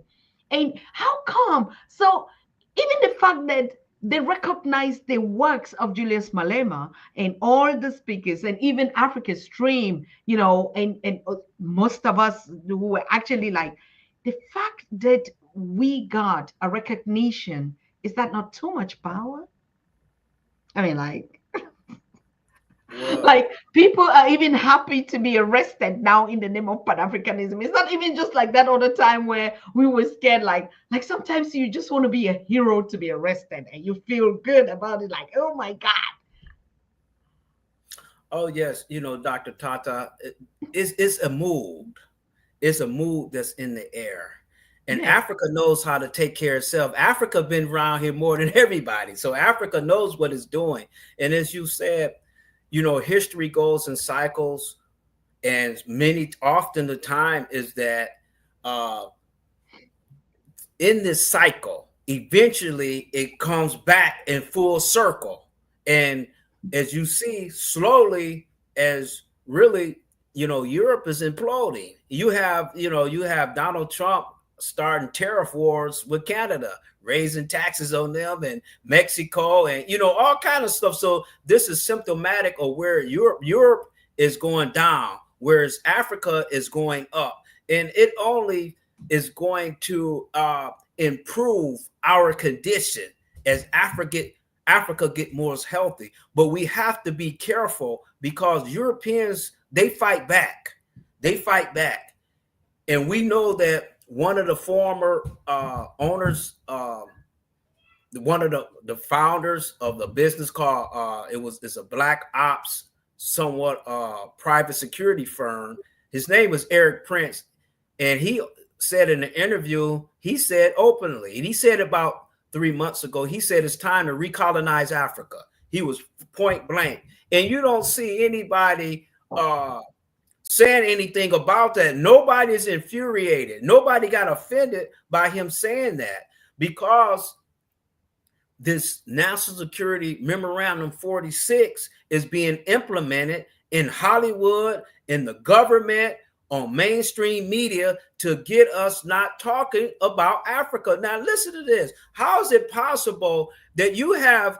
And how come? So even the fact that they recognize the works of Julius Malema and all the speakers, and even Africa Stream, and most of us who were actually like, the fact that we got a recognition, is that not too much power? I mean, like, like people are even happy to be arrested now in the name of Pan-Africanism. It's not even just like that all the time where we were scared. Like sometimes you just want to be a hero to be arrested, and you feel good about it. Like, oh my God. Oh yes, Dr. Tata, it's a mood. It's a mood that's in the air. And yeah. Africa knows how to take care of itself. Africa been around here more than everybody. So Africa knows what it's doing. And as you said, history goes in cycles, and often the time is that in this cycle, eventually it comes back in full circle. And as you see, slowly, as really, Europe is imploding. You have Donald Trump starting tariff wars with Canada, raising taxes on them, and Mexico, and all kind of stuff. So this is symptomatic of where Europe is going down, whereas Africa is going up, and it only is going to improve our condition as Africa get more healthy. But we have to be careful because Europeans, they fight back, and we know that. One of the former owners, one of the founders of the business called it's a black ops, somewhat private security firm. His name was Eric Prince, and he said in the interview, he said openly, and he said about 3 months ago, he said it's time to recolonize Africa. He was point blank, and you don't see anybody saying anything about that. Nobody's infuriated. Nobody got offended by him saying that, because this National Security Memorandum 46 is being implemented in Hollywood, in the government, on mainstream media to get us not talking about Africa. Now, listen to this. How is it possible that you have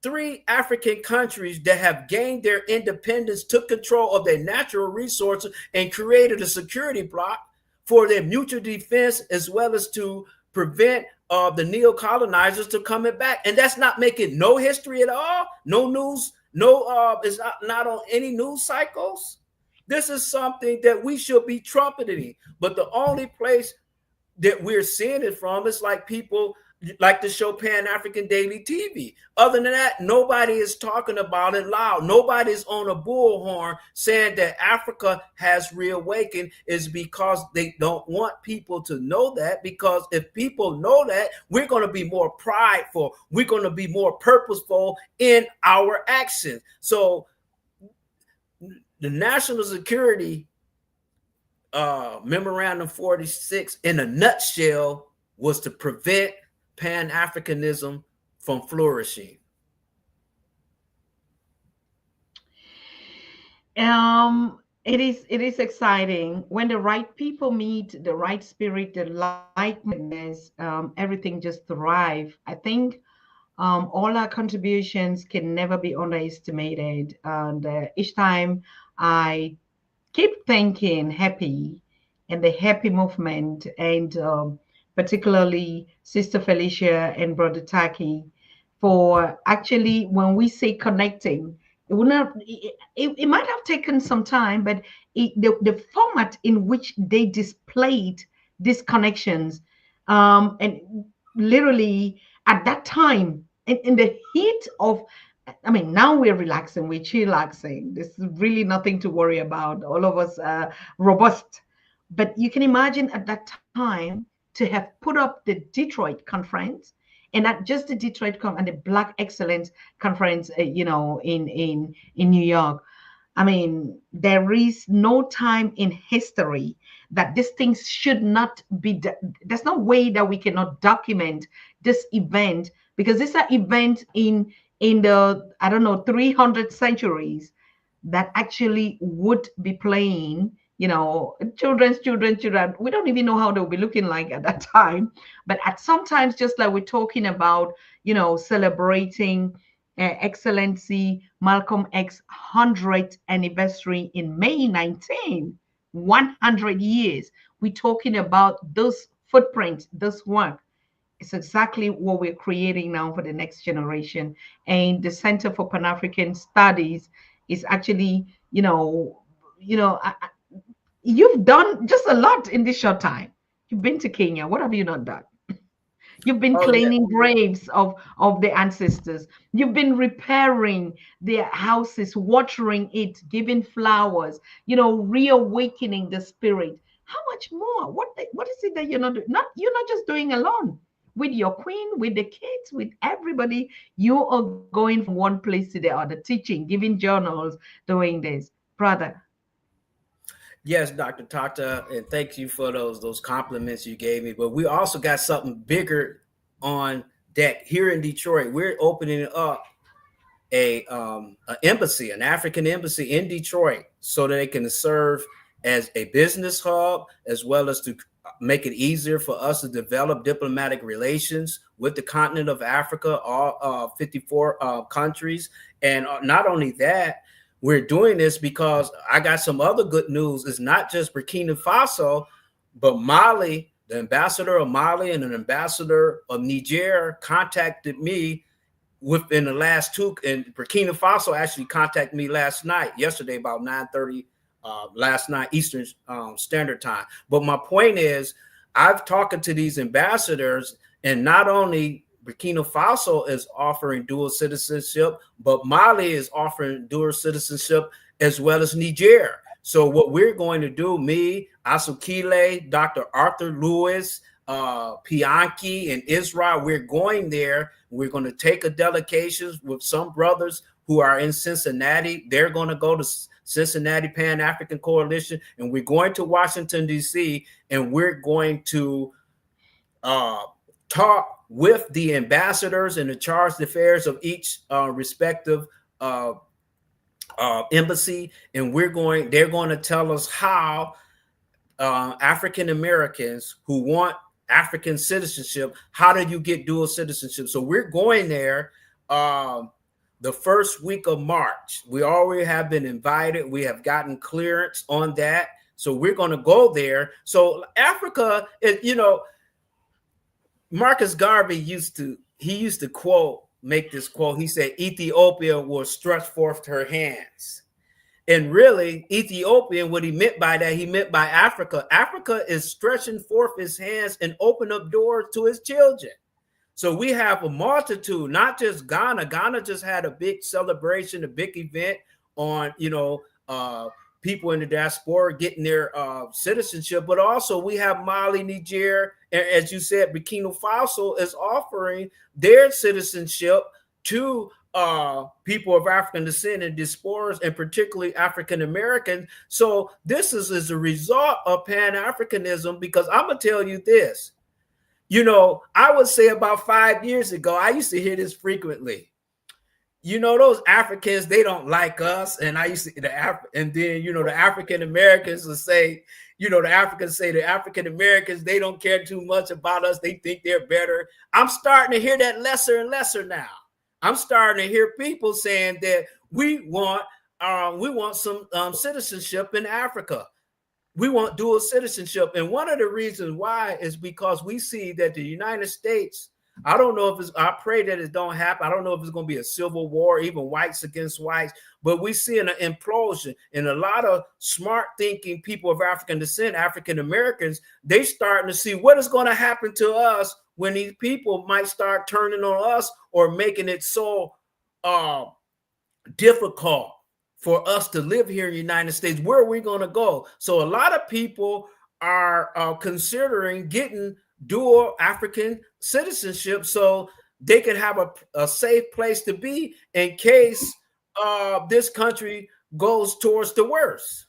3 African countries that have gained their independence, took control of their natural resources, and created a security bloc for their mutual defense, as well as to prevent the neo-colonizers to coming back. And that's not making no history at all. No news, it's not on any news cycles. This is something that we should be trumpeting. But the only place that we're seeing it from is like people like the show Pan-African Daily TV. Other than that, nobody is talking about it loud. Nobody's on a bullhorn saying that Africa has reawakened, is because they don't want people to know that. Because if people know that, we're going to be more prideful. We're going to be more purposeful in our actions. So the national security Memorandum 46 in a nutshell was to prevent Pan-Africanism from flourishing. It is exciting when the right people meet, the right spirit, the like-mindedness, everything just thrive. I think all our contributions can never be underestimated. And each time I keep thinking happy and the happy movement, and particularly Sister Felicia and Brother Taki, for actually, when we say connecting, it would not, it might have taken some time, but the format in which they displayed these connections, and literally at that time, in the heat of, I mean, now we're relaxing, we're chillaxing. This is really nothing to worry about. All of us are robust. But you can imagine at that time to have put up the Detroit conference, and not just the Detroit and the Black Excellence Conference, in New York. I mean, there is no time in history that these things should not be. There's no way that we cannot document this event, because this is an event in the, I don't know, 300 centuries that actually would be playing, children. We don't even know how they'll be looking like at that time. But at sometimes, just like we're talking about, celebrating Excellency Malcolm X's 100th anniversary in May 19, 100 years. We're talking about those footprints, this work. It's exactly what we're creating now for the next generation. And the Center for Pan-African Studies is actually, you've done just a lot in this short time. You've been to Kenya. What have you not done? You've been cleaning graves of the ancestors. You've been repairing their houses, watering it, giving flowers, reawakening the spirit. How much more? What is it that you're not doing? You're not just doing alone. With your queen, with the kids, with everybody, you are going from one place to the other, teaching, giving journals, doing this. Brother. Yes, Dr. Tata, and thank you for those compliments you gave me. But we also got something bigger on deck here in Detroit. We're opening up an embassy, an African embassy in Detroit, so that it can serve as a business hub, as well as to make it easier for us to develop diplomatic relations with the continent of Africa, all 54 countries. And not only that, we're doing this because I got some other good news. It's not just Burkina Faso, but Mali, the ambassador of Mali and an ambassador of Niger contacted me within the last two, and Burkina Faso actually contacted me yesterday about 9:30 last night, Eastern Standard Time. But my point is, I've talked to these ambassadors, and not only Burkina Faso is offering dual citizenship, but Mali is offering dual citizenship, as well as Niger. So what we're going to do, me, Asukile, Dr. Arthur Lewis, Pianki, and Israel, we're going there. We're going to take a delegation with some brothers who are in Cincinnati. They're going to go to Cincinnati Pan-African Coalition, and we're going to Washington, D.C., and we're going to talk with the ambassadors and the chargé d'affaires of each respective embassy, and they're going to tell us how African Americans who want African citizenship, how do you get dual citizenship? So we're going there the first week of March. We already have been invited. We have gotten clearance on that. So we're going to go there. So Africa is, Marcus Garvey used to make this quote. He said, Ethiopia will stretch forth her hands. And really, Ethiopia, what he meant by that, he meant by Africa. Africa is stretching forth his hands and open up doors to his children. So we have a multitude, not just Ghana. Ghana just had a big celebration, a big event on, people in the diaspora getting their citizenship, but also we have Mali, Niger, and as you said, Burkina Faso is offering their citizenship to people of African descent and diasporas, and particularly African Americans. So this is as a result of Pan-Africanism, because I'm gonna tell you this, I would say about 5 years ago, I used to hear this frequently. Those Africans, they don't like us. And I used to, the African Americans will say, the Africans say the African Americans, they don't care too much about us. They think they're better. I'm starting to hear that lesser and lesser now. I'm starting to hear people saying that we want some citizenship in Africa. We want dual citizenship. And one of the reasons why is because we see that the United States, I don't know if I pray that it don't happen. I don't know if it's going to be a civil war, even whites against whites, but we see an implosion. And a lot of smart thinking people of African descent, African Americans, they starting to see what is going to happen to us when these people might start turning on us or making it so difficult for us to live here in the United States. Where are we going to go? So a lot of people are considering getting dual African citizenship so they can have a safe place to be in case this country goes towards the worst.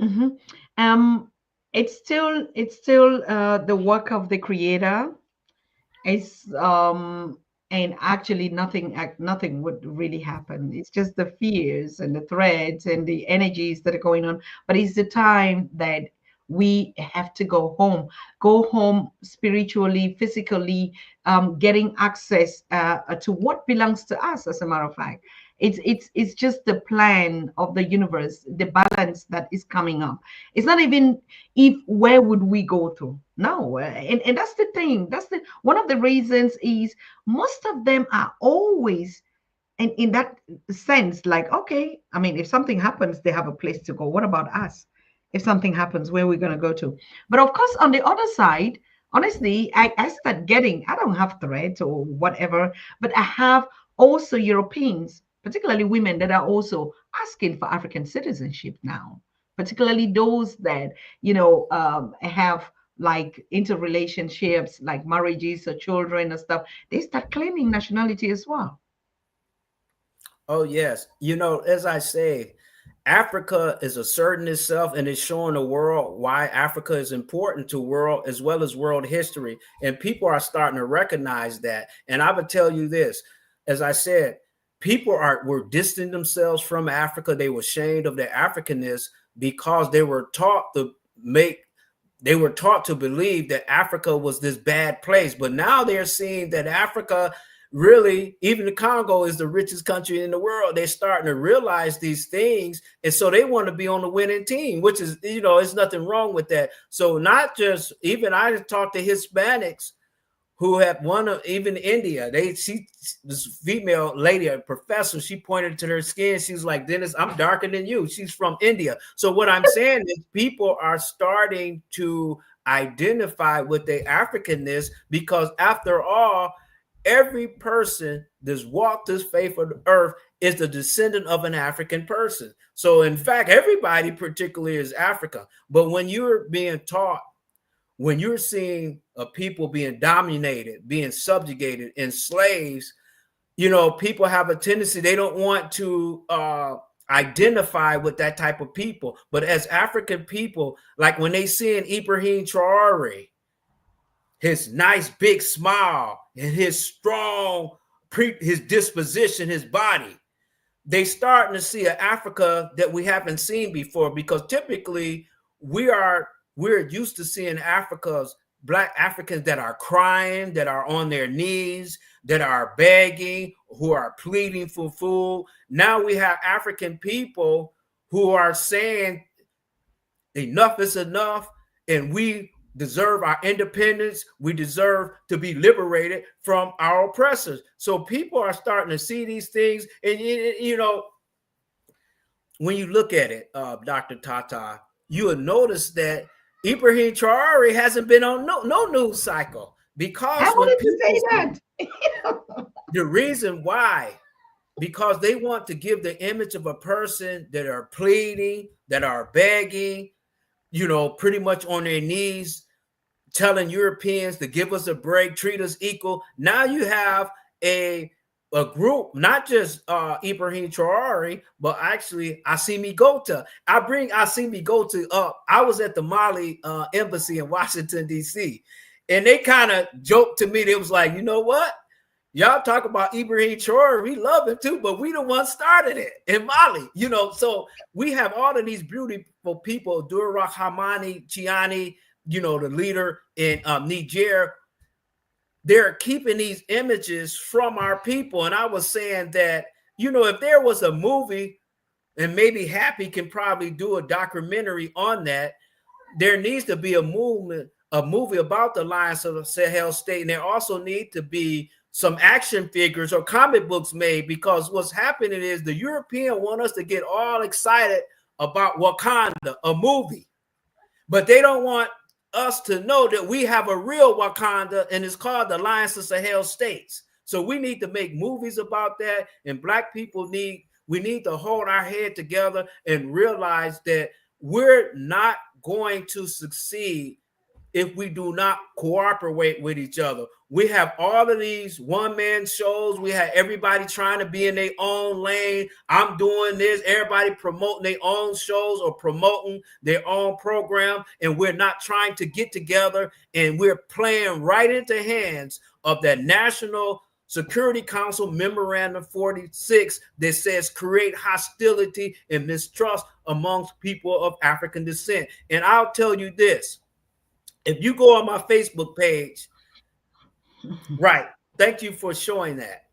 Mm-hmm. It's still the work of the creator. It's and actually nothing would really happen. It's just the fears and the threats and the energies that are going on. But it's the time that we have to go home spiritually, physically, getting access to what belongs to us. As a matter of fact, it's just the plan of the universe, the balance that is coming up. It's not even where would we go to? No, and that's the thing. That's one of the reasons is most of them are always, and in that sense, like, okay, I mean, if something happens, they have a place to go. What about us? If something happens, where are we going to go to? But of course, on the other side, honestly, I start getting, I don't have threats or whatever, but I have also Europeans, particularly women, that are also asking for African citizenship now, particularly those that, have like interrelationships, like marriages or children or stuff. They start claiming nationality as well. Oh, yes. As I say, Africa is asserting itself and is showing the world why Africa is important to world as well as world history. And people are starting to recognize that. And I would tell you this, as I said, people were distancing themselves from Africa. They were ashamed of their Africanness because they were taught to believe that Africa was this bad place. But now they're seeing that Africa, really, even the Congo is the richest country in the world. They're starting to realize these things. And so they want to be on the winning team, which is, there's nothing wrong with that. So not just, even I talked to Hispanics who had even India. This female lady, a professor, she pointed to her skin. She was like, Dennis, I'm darker than you. She's from India. So what I'm saying is people are starting to identify with their Africanness because after all, every person that's walked this face of the earth is the descendant of an African person. So in fact, everybody particularly is Africa. But when you're being taught, when you're seeing people being dominated, being subjugated, enslaved, people have a tendency, they don't want to identify with that type of people. But as African people, like when they see an Ibrahim Traore, his nice big smile and his strong, his disposition, his body, they starting to see an Africa that we haven't seen before, because typically we're used to seeing Black Africans that are crying, that are on their knees, that are begging, who are pleading for food. Now we have African people who are saying enough is enough, and we deserve our independence. We deserve to be liberated from our oppressors. So people are starting to see these things. And, you know, when you look at it, Dr. Tata, you will notice that Ibrahim Traore hasn't been on no news cycle, because I wanted to say that. The reason why, because they want to give the image of a person that are pleading, that are begging, you know, pretty much on their knees, telling Europeans to give us a break, treat us equal. Now you have a group, not just Ibrahim Traore, but actually Assimi Goïta. I bring Assimi Goïta up. I was at the Mali embassy in Washington, D.C., and they kind of joked to me. They was like, you know what? Y'all talk about Ibrahim Traore, we love him too, but we the ones started it in Mali, you know. So we have all of these beautiful people, Abdourahamane Tchiani, you know, the leader in Niger. They're keeping these images from our people. And I was saying that, you know, if there was a movie, and maybe Happy can probably do a documentary on that, there needs to be a movie about the Alliance of the Sahel State. And there also need to be some action figures or comic books made, because what's happening is the European want us to get all excited about Wakanda, a movie, but they don't want us to know that we have a real Wakanda, and it's called the Alliance of Sahel States. So we need to make movies about that, and Black people we need to hold our head together and realize that we're not going to succeed if we do not cooperate with each other. We have all of these one-man shows. We have everybody trying to be in their own lane. I'm doing this. Everybody promoting their own shows or promoting their own program. And we're not trying to get together. And we're playing right into hands of that National Security Council Memorandum 46 that says create hostility and mistrust amongst people of African descent. And I'll tell you this. If you go on my Facebook page, right, thank you for showing that.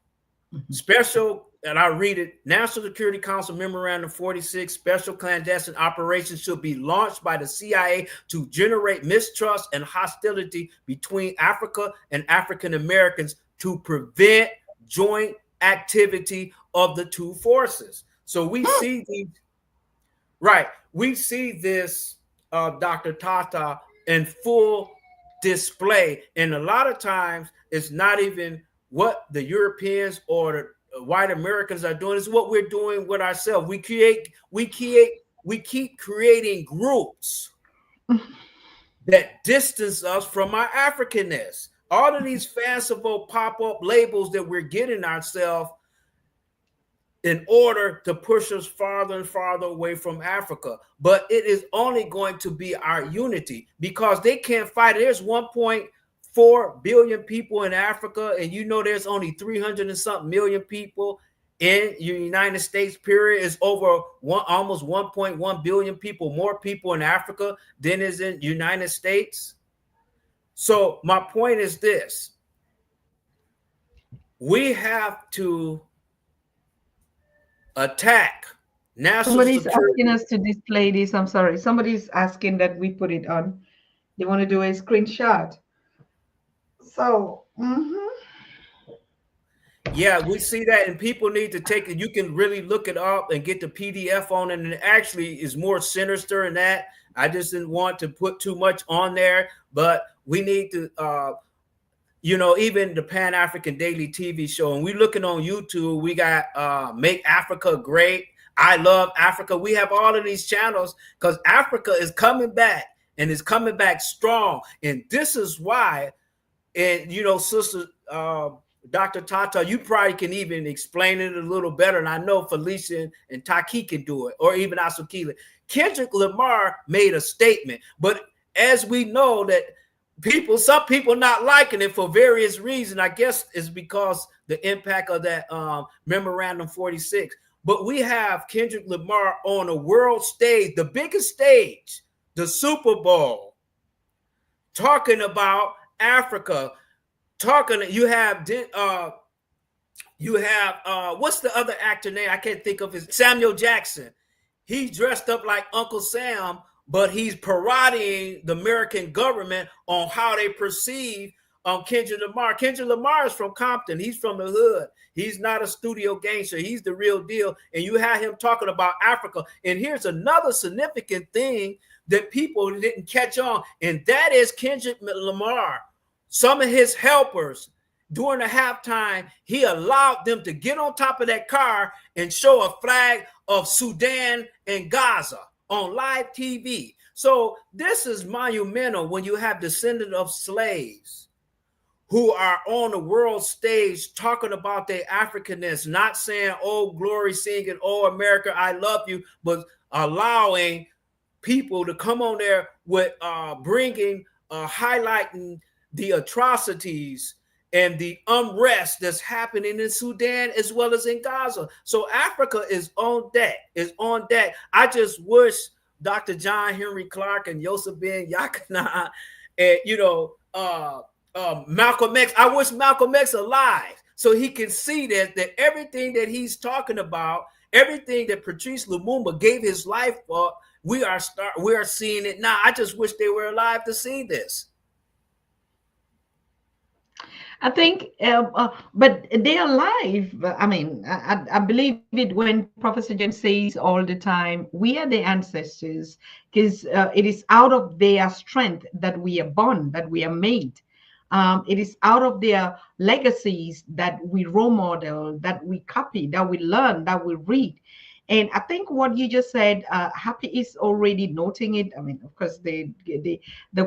Special, and I read it, National Security Council Memorandum 46, special clandestine operations should be launched by the CIA to generate mistrust and hostility between Africa and African Americans to prevent joint activity of the two forces. So we see these, right, we see this, Dr. Tata, in full display. And a lot of times it's not even what the Europeans or the white Americans are doing, it's what we're doing with ourselves. We keep creating groups that distance us from our Africanness. All of these fanciful pop-up labels that we're getting ourselves in order to push us farther and farther away from Africa. But it is only going to be our unity, because they can't fight. There's 1.4 billion people in Africa, and you know there's only 300 and something million people in the United States, period. Is over almost 1.1 billion people, more people in Africa than is in the United States. So my point is this. We have to attack national Somebody's security. asking us to display this. I'm sorry. Somebody's asking that we put it on. They want to do a screenshot. So, Yeah, we see that, and people need to take it. You can really look it up and get the PDF on it, and it actually is more sinister than that. I just didn't want to put too much on there, but we need to you know, even the Pan-African Daily TV show, and we looking on YouTube, we got Make Africa Great, I Love Africa. We have all of these channels because Africa is coming back, and is coming back strong. And this is why, and you know, Sister Dr. Tata, you probably can even explain it a little better. And I know Felicia and Taki can do it, or even Asukila. Kendrick Lamar made a statement, but as we know that some people not liking it for various reasons. I guess it's because the impact of that Memorandum 46. But we have Kendrick Lamar on a world stage, the biggest stage, the Super Bowl, talking about Africa. You have what's the other actor name? I can't think of his. Samuel Jackson. He dressed up like Uncle Sam but he's parodying the American government on how they perceive Kendrick Lamar. Kendrick Lamar is from Compton. He's from the hood. He's not a studio gangster. He's the real deal. And you have him talking about Africa. And here's another significant thing that people didn't catch on, and that is Kendrick Lamar. Some of his helpers during the halftime, he allowed them to get on top of that car and show a flag of Sudan and Gaza on live TV. So this is monumental when you have descendants of slaves who are on the world stage talking about their Africanness, not saying, oh, glory, singing, oh, America, I love you, but allowing people to come on there with highlighting the atrocities and the unrest that's happening in Sudan as well as in Gaza. So Africa is on deck, I just wish Dr. John Henry Clark and Yosef Ben Yakana and, Malcolm X, I wish Malcolm X alive so he can see that everything that he's talking about, everything that Patrice Lumumba gave his life for, we are seeing it now. I just wish they were alive to see this. I think, but they're alive. I mean, I believe it when Professor James says all the time, we are the ancestors, because it is out of their strength that we are born, that we are made. It is out of their legacies that we role model, that we copy, that we learn, that we read. And I think what you just said, Happy is already noting it. I mean, of course, the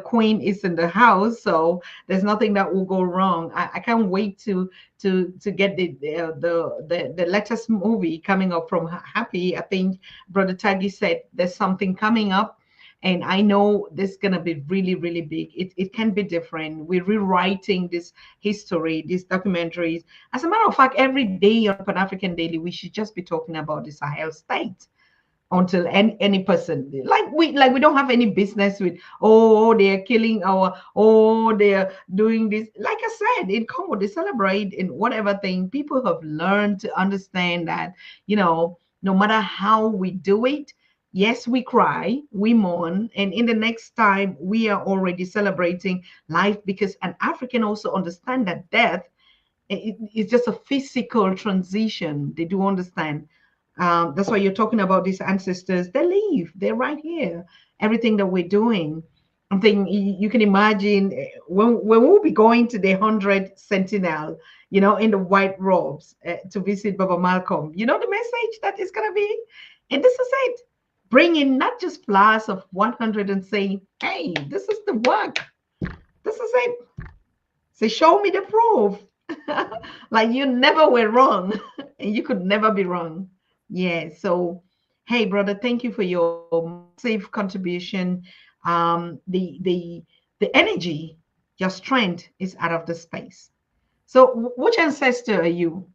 queen is in the house, so there's nothing that will go wrong. I can't wait to get the latest movie coming up from Happy. I think Brother Taggy said there's something coming up. And I know this is going to be really, really big. It can be different. We're rewriting this history, these documentaries. As a matter of fact, every day on Pan-African Daily, we should just be talking about the Sahel state until any person, like we don't have any business with, they're killing they're doing this. Like I said, in Congo, they celebrate in whatever thing. People have learned to understand that, no matter how we do it, yes, we cry, we mourn, and in the next time we are already celebrating life, because an African also understand that death is just a physical transition. They do understand. That's why you're talking about these ancestors. They live. They're right here. Everything that we're doing. I'm thinking you can imagine when we'll be going to the 100 Sentinel, in the white robes to visit Baba Malcolm. The message that is going to be, and this is it. Bring in not just flowers of 100 and say, hey, this is the work. This is it. Say, show me the proof. Like you never were wrong and you could never be wrong. Yeah. So, hey, brother, thank you for your massive contribution. The energy, your strength is out of the space. So which ancestor are you?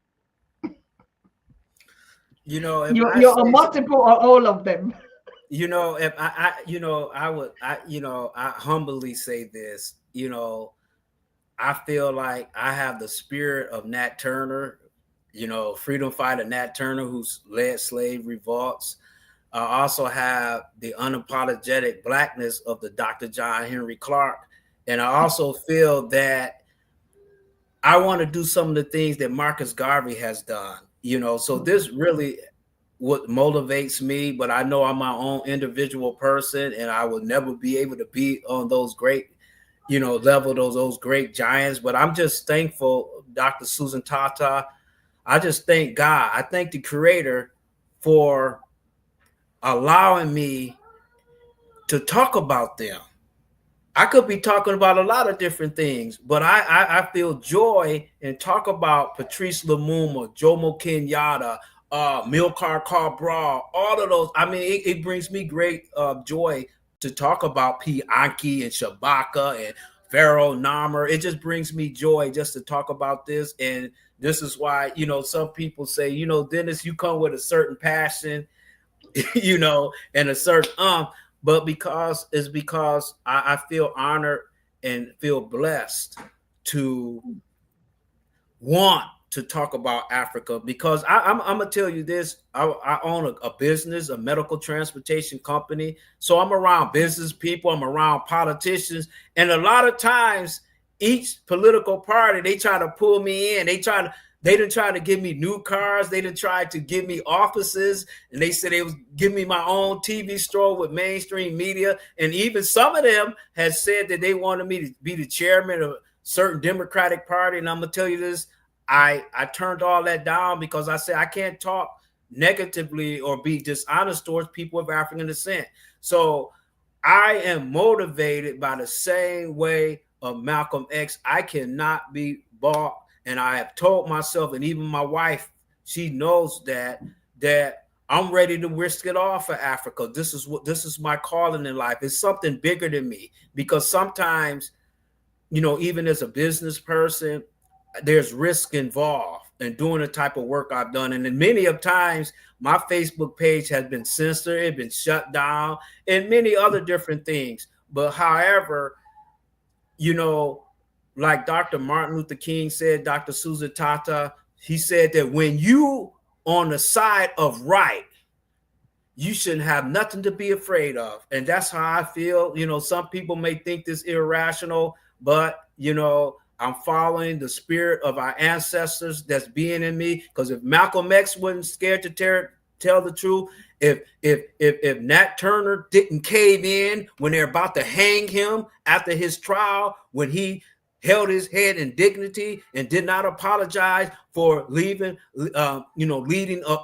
You're a multiple or all of them. If I humbly say this, I feel like I have the spirit of Nat Turner, freedom fighter Nat Turner, who's led slave revolts. I also have the unapologetic blackness of the Dr. John Henry Clark. And I also feel that I want to do some of the things that Marcus Garvey has done. So this really what motivates me, but I know I'm my own individual person and I will never be able to be on those great, level, those great giants. But I'm just thankful, Dr. Susan Tata. I just thank God. I thank the Creator for allowing me to talk about them. I could be talking about a lot of different things, but I feel joy and talk about Patrice Lumumba, Jomo Kenyatta, Milcar Cabral, all of those. I mean, it brings me great joy to talk about P. Anki and Shabaka and Pharaoh Namur. It just brings me joy just to talk about this. And this is why, some people say, Dennis, you come with a certain passion, and a certain but because I feel honored and feel blessed to want to talk about Africa, because I'm gonna tell you this. I own a business, a medical transportation company. So I'm around business people, I'm around politicians, and a lot of times each political party, they try to pull me in. They didn't try to give me new cars. They didn't try to give me offices. And they said they was give me my own TV store with mainstream media. And even some of them had said that they wanted me to be the chairman of a certain Democratic Party. And I'm gonna tell you this, I turned all that down because I said I can't talk negatively or be dishonest towards people of African descent. So I am motivated by the same way of Malcolm X. I cannot be bought. And I have told myself, and even my wife, she knows that I'm ready to risk it all for Africa. This is my calling in life. It's something bigger than me, because sometimes, you know, even as a business person, there's risk involved in doing the type of work I've done. And then many of times my Facebook page has been censored, it's been shut down, and many other different things. But however, you know, like Dr. Martin Luther King said, Dr. Susan Tata, he said that when you on the side of right, you shouldn't have nothing to be afraid of. And that's how I feel. You know, some people may think this irrational, but, you know, I'm following the spirit of our ancestors that's being in me. Because if Malcolm X wasn't scared to tell the truth, if Nat Turner didn't cave in when they're about to hang him after his trial, when he held his head in dignity and did not apologize for leading an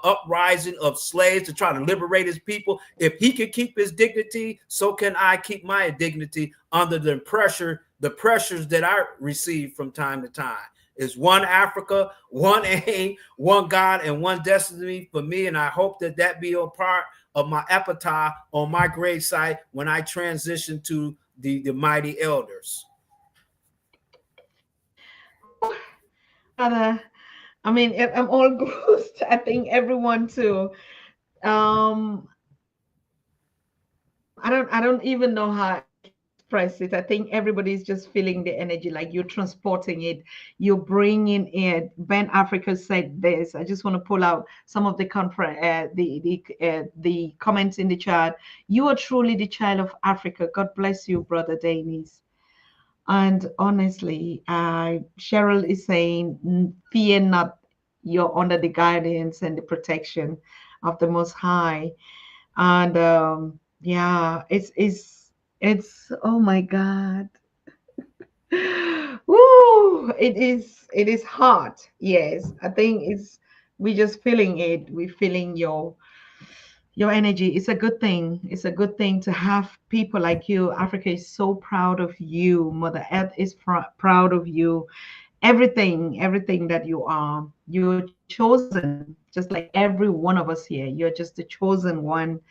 uprising of slaves to try to liberate his people. If he could keep his dignity, so can I keep my dignity under the pressures that I receive from time to time. It's one Africa, one aim, one God, and one destiny for me. And I hope that be a part of my epitaph on my gravesite when I transition to the mighty elders. I mean, I'm all good. I think everyone too. I don't even know how to express it. I think everybody's just feeling the energy, like you're transporting it, you're bringing it. Ben Africa said this. I just want to pull out some of the the comments in the chat. You are truly the child of Africa. God bless you, Brother Danis. And honestly, Cheryl is saying, fear not, you're under the guidance and the protection of the Most High. And yeah, it's oh my God. Woo, it is hard. Yes, I think we're just feeling it. We're feeling your energy. It's a good thing. It's a good thing to have people like you. Africa is so proud of you. Mother Earth is proud of you. Everything that you are, you're chosen, just like every one of us here. You're just the chosen one.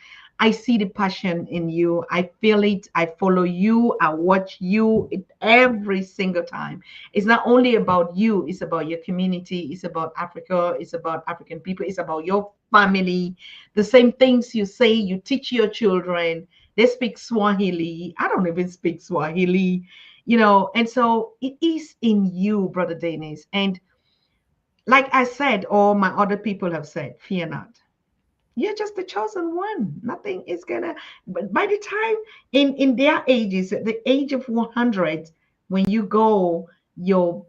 I see the passion in you. I feel it. I follow you. I watch you every single time. It's not only about you. It's about your community. It's about Africa. It's about African people. It's about your family. The same things you say, you teach your children. They speak Swahili. I don't even speak Swahili, you know. And so it is in you, Brother Danis. And like I said, all my other people have said, fear not. You're just the chosen one. Nothing is gonna. But by the time in their ages, at the age of 100, when you go, you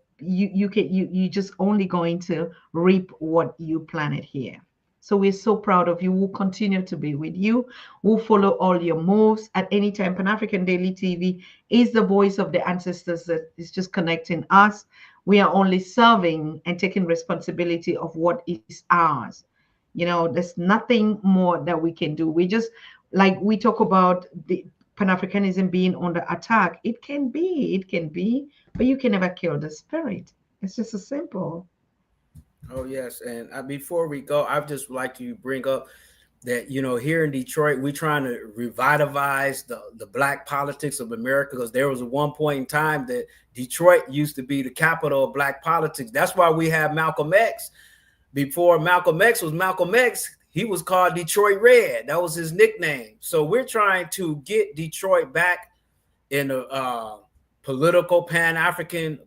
just only going to reap what you planted here. So we're so proud of you. We'll continue to be with you. We'll follow all your moves at any time. Pan-African Daily TV is the voice of the ancestors that is just connecting us. We are only serving and taking responsibility of what is ours. You know, there's nothing more that we can do. We just, like we talk about the Pan-Africanism being under attack. It can be, but you can never kill the spirit. It's just as simple. Oh, yes. And before we go, I'd just like to bring up that, you know, here in Detroit, we're trying to revitalize the Black politics of America, because there was a one point in time that Detroit used to be the capital of Black politics. That's why we have Malcolm X. Before Malcolm X was Malcolm X, he was called Detroit Red. That was his nickname. So we're trying to get Detroit back in a political Pan-African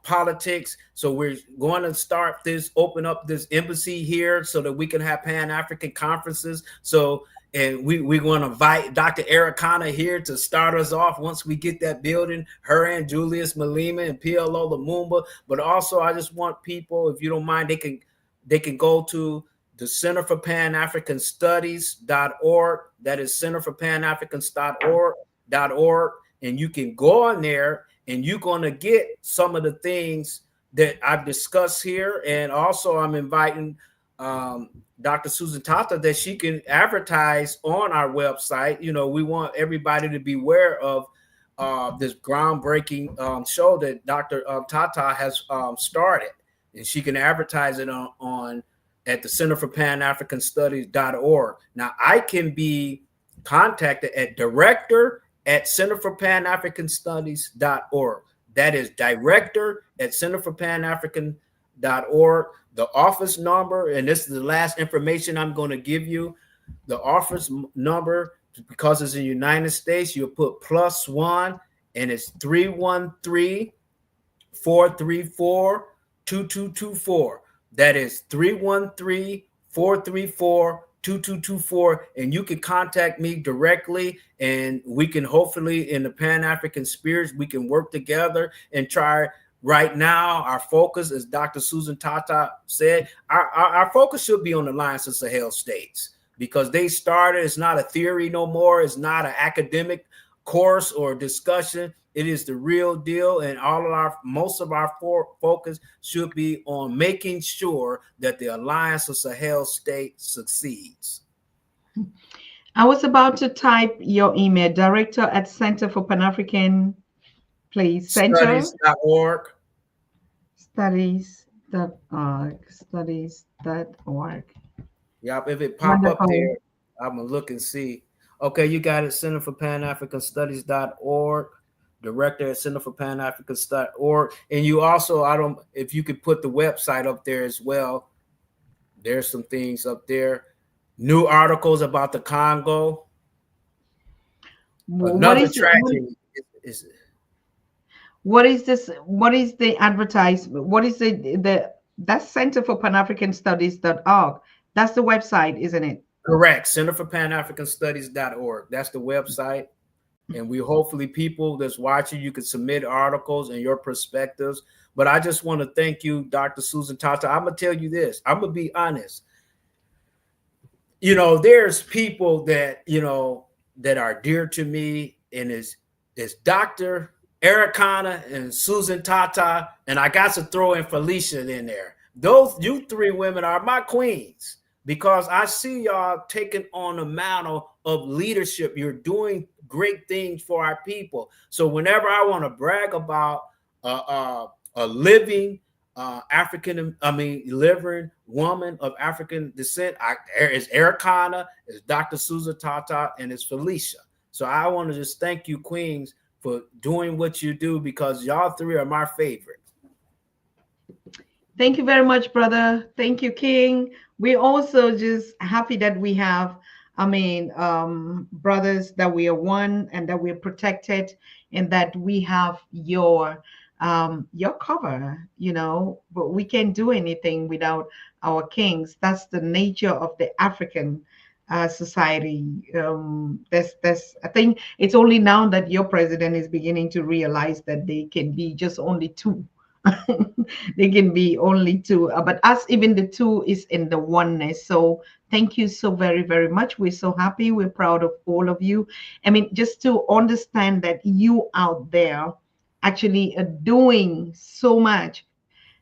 politics. So we're going to start this, open up this embassy here so that we can have Pan-African conferences. So, and we're going to invite Dr. Ericana here to start us off once we get that building, her and Julius Malema and PLO Lumumba. But also, I just want people, if you don't mind, they can go to the Center for Pan-African Studies.org. That is Center for Pan-African Studies.org. And you can go on there and you're going to get some of the things that I've discussed here. And also I'm inviting Dr. Susan Tata that she can advertise on our website. You know, we want everybody to be aware of this groundbreaking show that Dr. Tata has started. And she can advertise it on at the Center for Pan-African Studies.org. Now, I can be contacted at director@centerforpanafricanstudies.org. That is director@centerforpanafrican.org. The office number, and this is the last information I'm going to give you. The office number, because it's in the United States, you'll put +1, and it's 313-434-2224. That is 313-434-2224, and you can contact me directly, and we can hopefully, in the Pan-African spirit, we can work together and try. Right now, our focus, as Dr. Susan Tata said, our focus should be on the Alliance of Sahel States, because they started. It's not a theory no more. It's not an academic course or discussion. It is the real deal, and most of our focus should be on making sure that the Alliance of Sahel States succeeds. I was about to type your email, director@Center for Pan-African, please. Center. Studies.org. Studies.org. Yep, if it pop up there, I'm going to look and see. Okay, you got it, Center for Pan-African Studies.org. Director at Center for Pan-African Studies.org. And you also, if you could put the website up there as well. There's some things up there. New articles about the Congo. Another tragedy. What is this? What is the advertisement? What is that's Center for Pan-African Studies.org. That's the website, isn't it? Correct. Center for Pan-African Studies.org. That's the website. And we hopefully people that's watching, you can submit articles and your perspectives. But I just want to thank you, Dr. Susan Tata. I'm going to tell you this. I'm going to be honest. You know, there's people that, you know, that are dear to me, and it's Dr. Ericana and Susan Tata, and I got to throw in Felicia in there. You three women are my queens, because I see y'all taking on the mantle of leadership. You're doing great things for our people. So whenever I want to brag about a living living woman of African descent, it's Ericana, it's Dr. Susan Tata, and it's Felicia. So I want to just thank you, queens, for doing what you do, because y'all three are my favorite. Thank you very much, brother. Thank you, King. We're also just happy that we have, brothers, that we are one and that we're protected, and that we have your cover, you know. But we can't do anything without our kings. That's the nature of the African society. I think it's only now that your president is beginning to realize that they can be just only two. They can be only two, but us, even the two, is in the oneness. So thank you so very, very much. We're so happy. We're proud of all of you. I mean, just to understand that you out there actually are doing so much.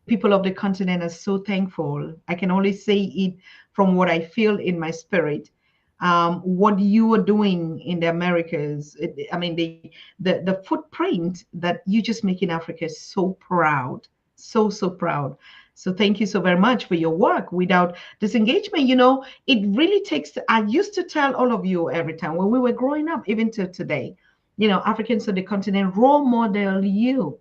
People of the continent are so thankful. I can only say it from what I feel in my spirit. What you are doing in the Americas, the footprint that you just make in Africa is so proud, so proud. So thank you so very much for your work. Without this engagement, you know, it really takes, I used to tell all of you every time when we were growing up, even to today, you know, Africans of the continent role model you.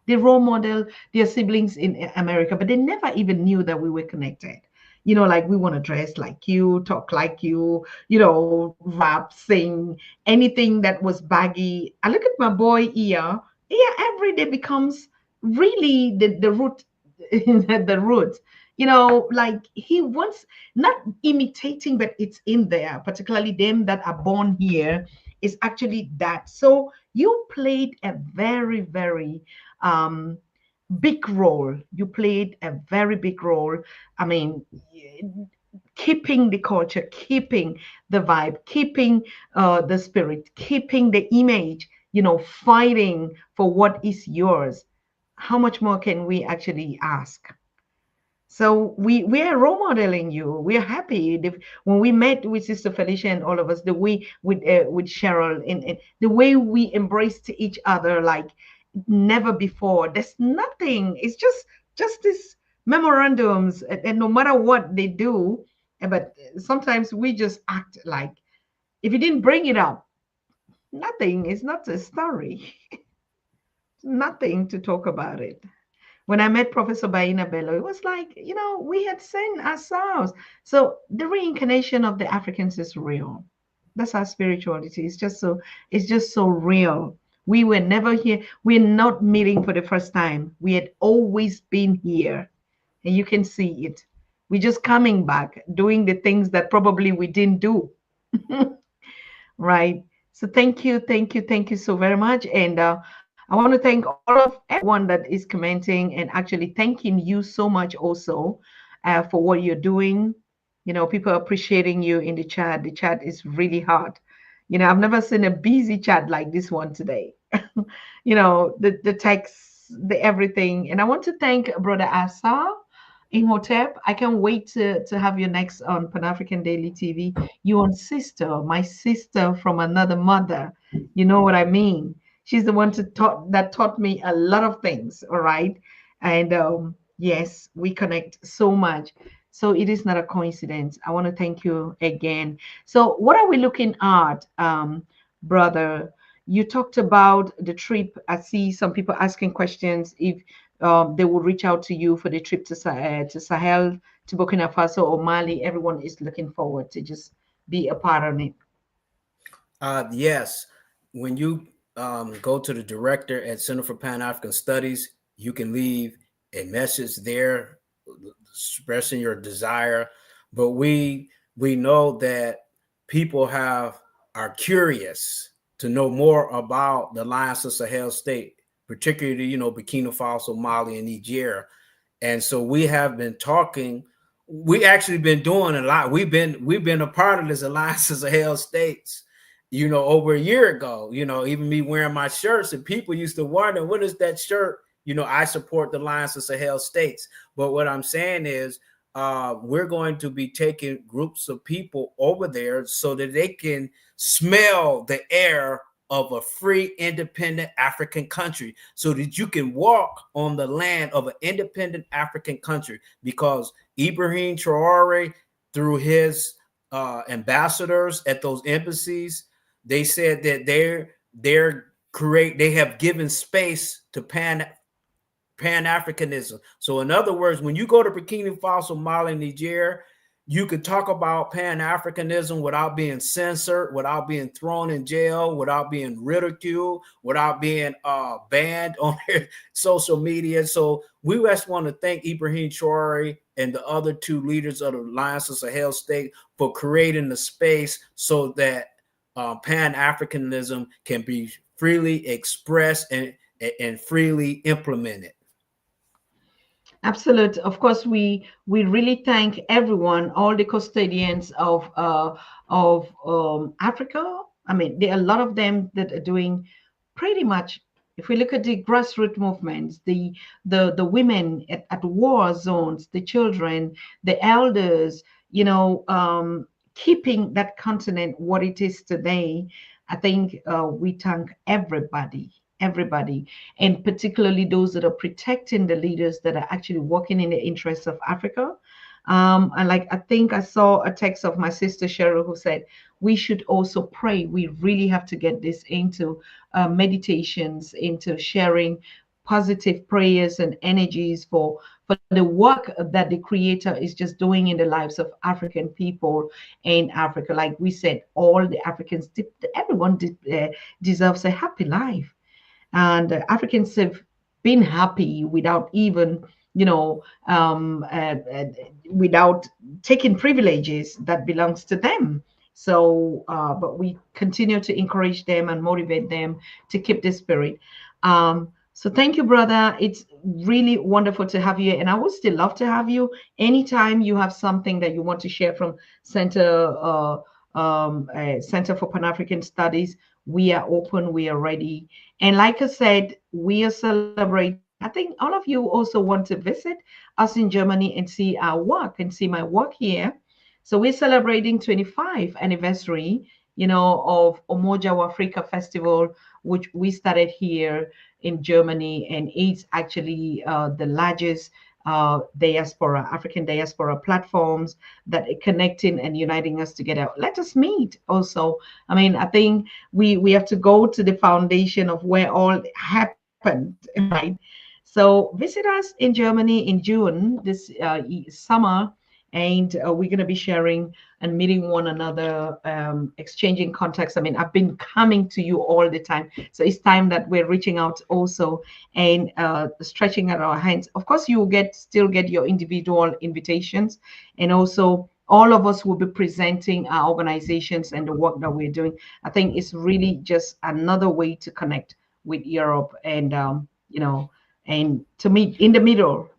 They role model their siblings in America, but they never even knew that we were connected. You know, like, we want to dress like you, talk like you, you know, rap, sing, anything that was baggy. I look at my boy here. Every day becomes really the root, the root. You know, like he wants not imitating, but it's in there. Particularly them that are born here is actually that. So you played a very, very big role. You played a very big role. I mean, keeping the culture, keeping the vibe, keeping the spirit, keeping the image, you know, fighting for what is yours. How much more can we actually ask? So we are role modeling you. We are happy. When we met with Sister Felicia and all of us, the way with Cheryl, and the way we embraced each other like never before. There's nothing. It's just this memorandums, and no matter what they do, but sometimes we just act like if you didn't bring it up, nothing. It's not a story. Nothing to talk about it. When I met Professor Baina Bello, it was like, you know, we had sent ourselves. So the reincarnation of the Africans is real. That's our spirituality. It's just so real. We were never here. We're not meeting for the first time. We had always been here. And you can see it. We're just coming back, doing the things that probably we didn't do. Right. So thank you so very much. And I want to thank all of everyone that is commenting and actually thanking you so much also for what you're doing. You know, people appreciating you in the chat. The chat is really hot. You know, I've never seen a busy chat like this one today. You know, the text, the everything. And I want to thank Brother Asa Imhotep. I can't wait to have you next on Pan African Daily TV. You and sister, my sister from another mother. You know what I mean? She's the one that taught me a lot of things. All right. And yes, we connect so much. So it is not a coincidence. I want to thank you again. So what are we looking at, brother? You talked about the trip. I see some people asking questions if they will reach out to you for the trip to Sahel, to Burkina Faso or Mali. Everyone is looking forward to just be a part of it. Yes. When you go to the director at Center for Pan-African Studies, you can leave a message there expressing your desire. But we know that people are curious to know more about the Alliance of Sahel State, particularly, you know, Burkina Faso, Mali, and Niger. And so we have been talking. We actually been doing a lot. We've been a part of this Alliance of Sahel States, you know, over a year ago. You know, even me wearing my shirts, and people used to wonder, what is that shirt? You know, I support the Alliance of Sahel States. But what I'm saying is, we're going to be taking groups of people over there so that they can smell the air of a free, independent African country, so that you can walk on the land of an independent African country. Because Ibrahim Traore, through his ambassadors at those embassies, they said that they have given space to Pan-Africanism. So in other words, when you go to Burkina Faso, Mali, Niger, you could talk about Pan-Africanism without being censored, without being thrown in jail, without being ridiculed, without being banned on social media. So we just want to thank Ibrahim Traore and the other two leaders of the Alliance of Sahel State for creating the space so that Pan-Africanism can be freely expressed and freely implemented. Absolutely. Of course, we really thank everyone, all the custodians of Africa. I mean, there are a lot of them that are doing pretty much. If we look at the grassroots movements, the women at war zones, the children, the elders, you know, keeping that continent what it is today. I think we thank everybody, and particularly those that are protecting the leaders that are actually working in the interests of Africa. And like, I think I saw a text of my sister Cheryl who said we should also pray. We really have to get this into meditations, into sharing positive prayers and energies for the work that the Creator is just doing in the lives of African people in Africa. Like we said, all the Africans, everyone deserves a happy life. And Africans have being happy without even, you know, without taking privileges that belongs to them. So, but we continue to encourage them and motivate them to keep this spirit. So thank you, brother. It's really wonderful to have you, and I would still love to have you anytime you have something that you want to share from Center for Pan African Studies. We are open. We are ready. And like I said, we are celebrating. I think all of you also want to visit us in Germany and see our work and see my work here. So we're celebrating 25th anniversary, of Omoja Africa Festival, which we started here in Germany, and it's actually the largest African diaspora platforms that are connecting and uniting us together. Let us meet also. I mean, I think we have to go to the foundation of where all happened, right? So visit us in Germany in June this summer, and we're going to be sharing and meeting one another, exchanging contacts. I mean, I've been coming to you all the time, so it's time that we're reaching out also and stretching out our hands. Of course, you will still get your individual invitations, and also all of us will be presenting our organizations and the work that we're doing. I think it's really just another way to connect with Europe, and and to meet in the middle.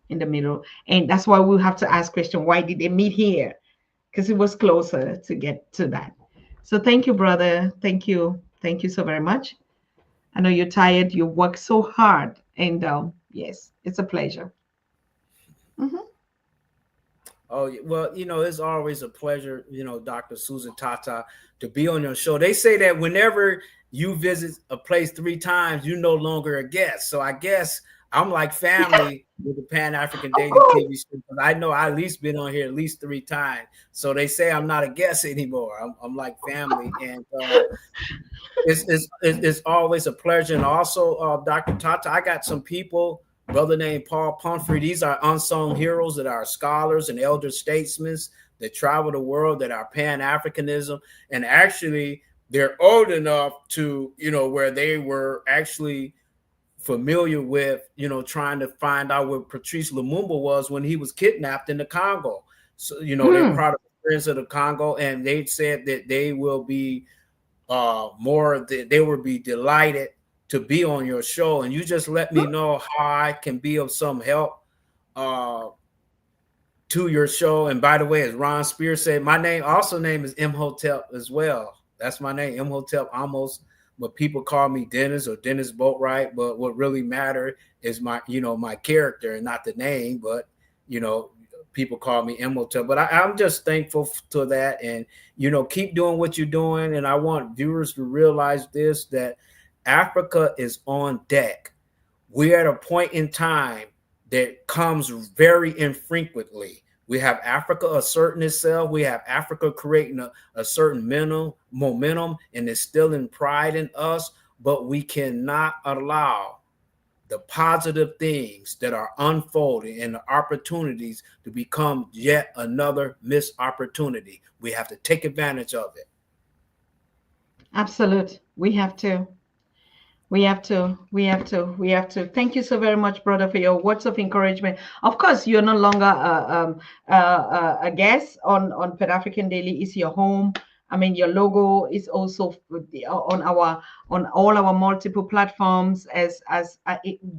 And that's why we have to ask question, why did they meet here? Because it was closer to get to that. So thank you, brother. Thank you so very much. I know you're tired, you work so hard, and yes, it's a pleasure. Mhm. Oh, well, it's always a pleasure, Dr. Susan Tata, to be on your show. They say that whenever you visit a place 3 times, you're no longer a guest. So I guess I'm like family with the Pan African Of Daily course. TV show. I know I at least been on here at least 3 times. So they say I'm not a guest anymore. I'm like family. And it's always a pleasure. And also, Dr. Tata, I got some people, brother named Paul Pumphrey. These are unsung heroes that are scholars and elder statesmen that travel the world, that are Pan-Africanism. And actually, they're old enough to, where they were actually familiar with, trying to find out where Patrice Lumumba was when he was kidnapped in the Congo. So, they're Hmm. proud of the Friends of the Congo, and they said that they will be they will be delighted to be on your show, and you just let me know how I can be of some help uh, to your show. And by the way, as Ron Spears said, my name is Imhotep as well. That's my name, Imhotep Amos. But people call me Dennis or Dennis Boatwright. But what really matter is my character and not the name. But you know, people call me Imhotep. But I'm just thankful to that, and keep doing what you're doing. And I want viewers to realize this: that Africa is on deck. We're at a point in time that comes very infrequently. We have Africa asserting itself. We have Africa creating a certain momentum and instilling pride in us, but we cannot allow the positive things that are unfolding and the opportunities to become yet another missed opportunity. We have to take advantage of it. Absolute. We have to. We have to, we have to, we have to. Thank you so very much, brother, for your words of encouragement. Of course, you're no longer a guest on Pan African Daily. It's your home. I mean, your logo is also on all our multiple platforms as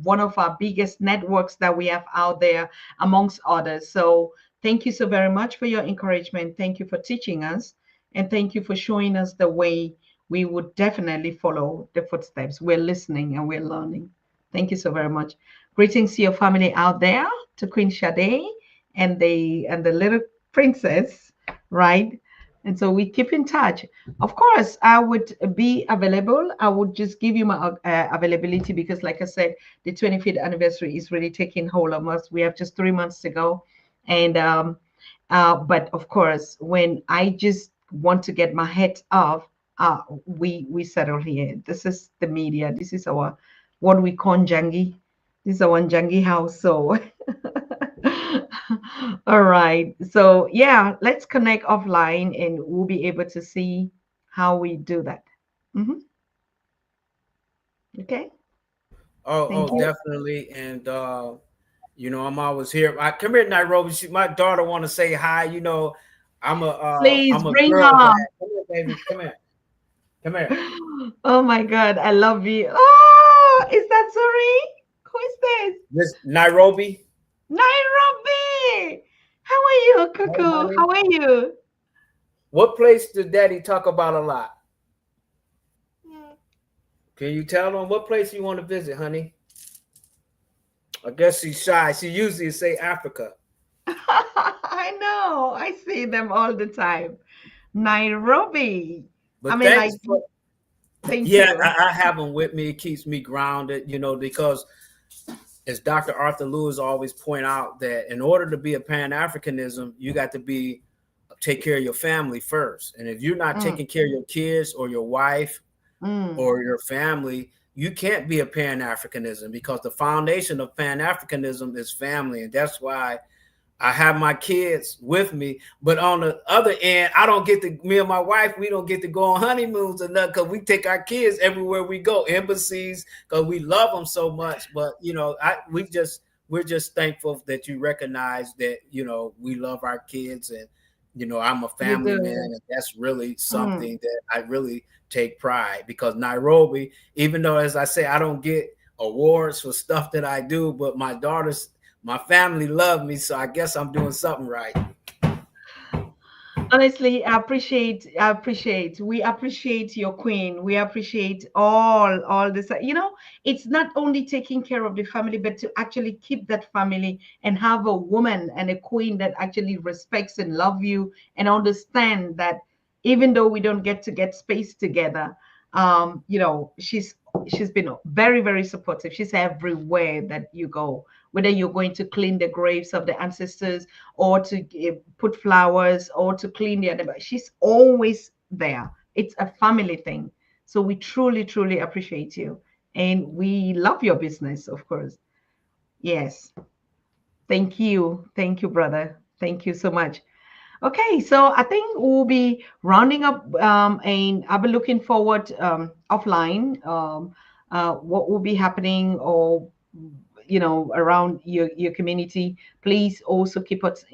one of our biggest networks that we have out there, amongst others. So thank you so very much for your encouragement. Thank you for teaching us, and thank you for showing us the way. We would definitely follow the footsteps. We're listening and we're learning. Thank you so very much. Greetings to your family out there, to Queen Sade and the little princess, right? And so we keep in touch. Of course, I would be available. I would just give you my availability because, like I said, the 25th anniversary is really taking hold of us. We have just 3 months to go, and but of course, when I just want to get my head off, we settle here. This is the media. This is our what we call Jangi. This is our Jangi house. So all right. So yeah, let's connect offline and we'll be able to see how we do that. Mhm. Okay. Thank Oh, you. definitely. And you know, I'm always here. Come here, Nairobi. My daughter want to say hi. You know, Please I'm a bring girl dad. her. Come here, baby. Come here. Come here. Oh my God, I love you. Oh, is that Zuri? Who is this? This Nairobi. Nairobi. How are you, Hey, Cuckoo? honey. How are you? What place did Daddy talk about a lot? Can you tell them what place you want to visit, honey? I guess she's shy. She usually say Africa. I know. I see them all the time. Nairobi. I But mean, like, thanks for thank yeah, you. I have them with me. It keeps me grounded, you know, because as Dr. Arthur Lewis always point out that in order to be a Pan-Africanism, you got to be take care of your family first. And if you're not Mm, taking care of your kids or your wife mm. or your family, you can't be a Pan-Africanism because the foundation of Pan-Africanism is family. And that's why I have my kids with me, but on the other end, I don't get to. Me and my wife, we don't get to go on honeymoons or nothing because we take our kids everywhere we go, embassies, because we love them so much. But you know, we're just thankful that you recognize that you know we love our kids, and you know I'm a You family man, do. and that's really Mm. something that I really take pride because Nairobi, even though as I say I don't get awards for stuff that I do, but my family love me, so I guess I'm doing something right. Honestly, we appreciate your queen. We appreciate all this. You know, it's not only taking care of the family, but to actually keep that family and have a woman and a queen that actually respects and love you and understand that even though we don't get to get space together, you know, she's been very, very supportive. She's everywhere that you go, whether you're going to clean the graves of the ancestors or to put flowers or to clean the other. She's always there. It's a family thing. So we truly, truly appreciate you. And we love your business, of course. Yes. Thank you. Thank you, brother. Thank you so much. Okay, so I think we'll be rounding up, and I'll be looking forward offline what will be happening or around your community. Please also keep us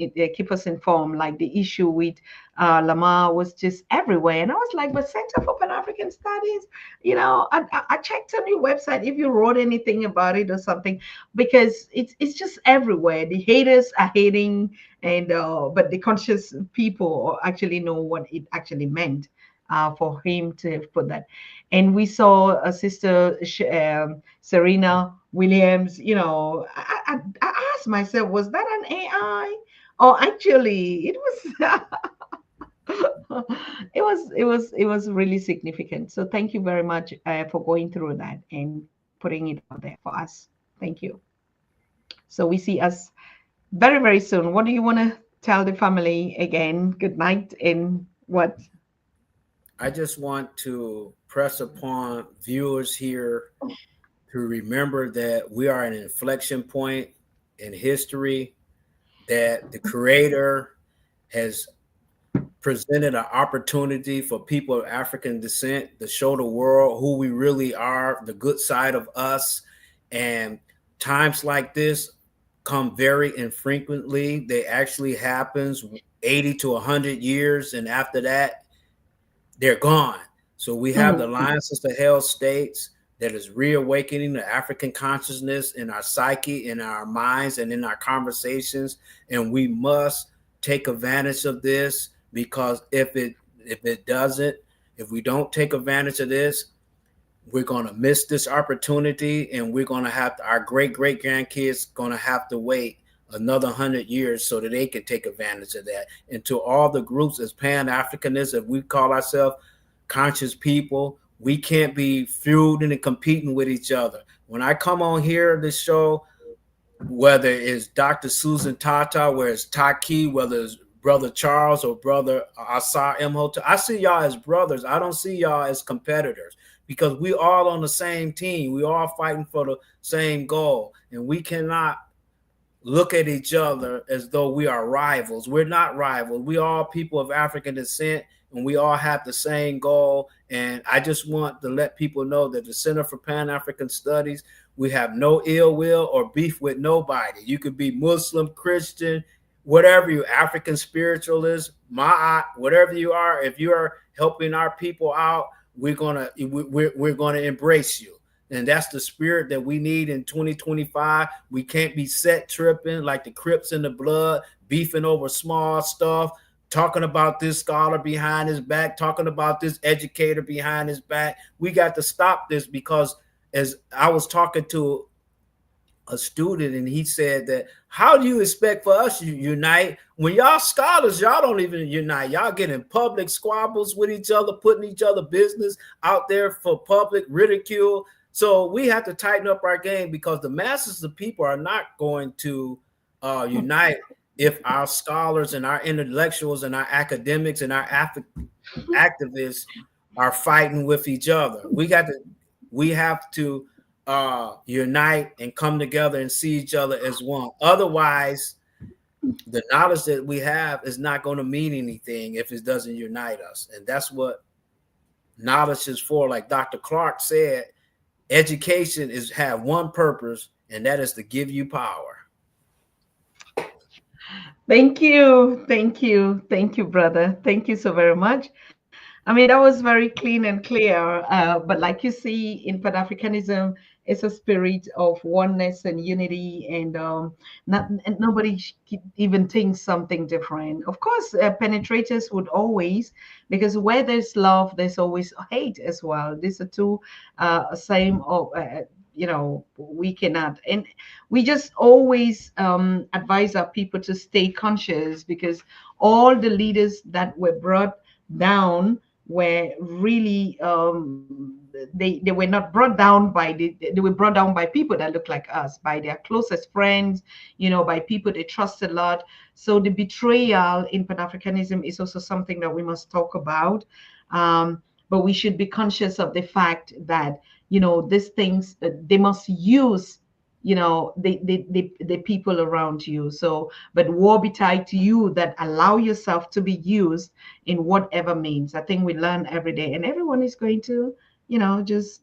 informed. Like the issue with Lamar was just everywhere, and I was like, but Center for Pan African Studies, I checked on your website if you wrote anything about it or something, because it's just everywhere. The haters are hating, and but the conscious people actually know what it actually meant for him to have put that. And we saw a sister, Serena Williams. I asked myself, was that an AI? Or actually, it was. It was really significant. So thank you very much for going through that and putting it out there for us. Thank you. So we see us very, very soon. What do you want to tell the family again? Good night and what? I just want to press upon viewers here to remember that we are at an inflection point in history, that the Creator has presented an opportunity for people of African descent to show the world who we really are, the good side of us. And times like this come very infrequently. They actually happens 80 to 100 years, and after that, they're gone. So we have the Mm, Alliance of Sahel states that is reawakening the African consciousness in our psyche, in our minds, and in our conversations. And we must take advantage of this, because if it doesn't, if we don't take advantage of this, we're going to miss this opportunity, and we're going to have our great grandkids going to have to wait another 100 years so that they can take advantage of that. And to all the groups as Pan-Africanists, if we call ourselves conscious people, we can't be feuding and competing with each other. When I come on here, this show, whether it's Dr. Susan Tata, whether it's Taki, whether it's Brother Charles or Brother Asar Imhotep, I see y'all as brothers. I don't see y'all as competitors, because we all on the same team. We all fighting for the same goal, and we cannot look at each other as though we are rivals. We're not rivals. We all people of African descent, and we all have the same goal. And I just want to let people know that the Center for Pan-African Studies, We have no ill will or beef with nobody. You could be Muslim, Christian, whatever you, African spiritualist, Ma'at, whatever you are. If you are helping our people out, we're gonna embrace you. And that's the spirit that we need in 2025. We can't be set tripping like the Crips in the blood, beefing over small stuff, talking about this scholar behind his back, talking about this educator behind his back. We got to stop this, because as I was talking to a student, and he said that, how do you expect for us to unite when y'all scholars, y'all don't even unite? Y'all get in public squabbles with each other, putting each other business out there for public ridicule. So we have to tighten up our game, because the masses of people are not going to unite if our scholars and our intellectuals and our academics and our activists are fighting with each other. We have to unite and come together and see each other as one. Otherwise, the knowledge that we have is not going to mean anything if it doesn't unite us. And that's what knowledge is for. Like Dr. Clark said, education have one purpose, and that is to give you power. Thank you. Thank you. Thank you, brother. Thank you so very much. I mean, that was very clean and clear. But like you see, in Pan-Africanism, it's a spirit of oneness and unity, and nobody even thinks something different. Of course, penetrators would always, because where there's love, there's always hate as well. These are two same of. We cannot, and we just always advise our people to stay conscious, because all the leaders that were brought down were really they were not brought down by they were brought down by people that look like us, by their closest friends, by people they trust a lot. So the betrayal in Pan-Africanism is also something that we must talk about. But we should be conscious of the fact that these things, they must use the people around you. So, but woe betide to you that allow yourself to be used in whatever means. I think we learn every day, and everyone is going to just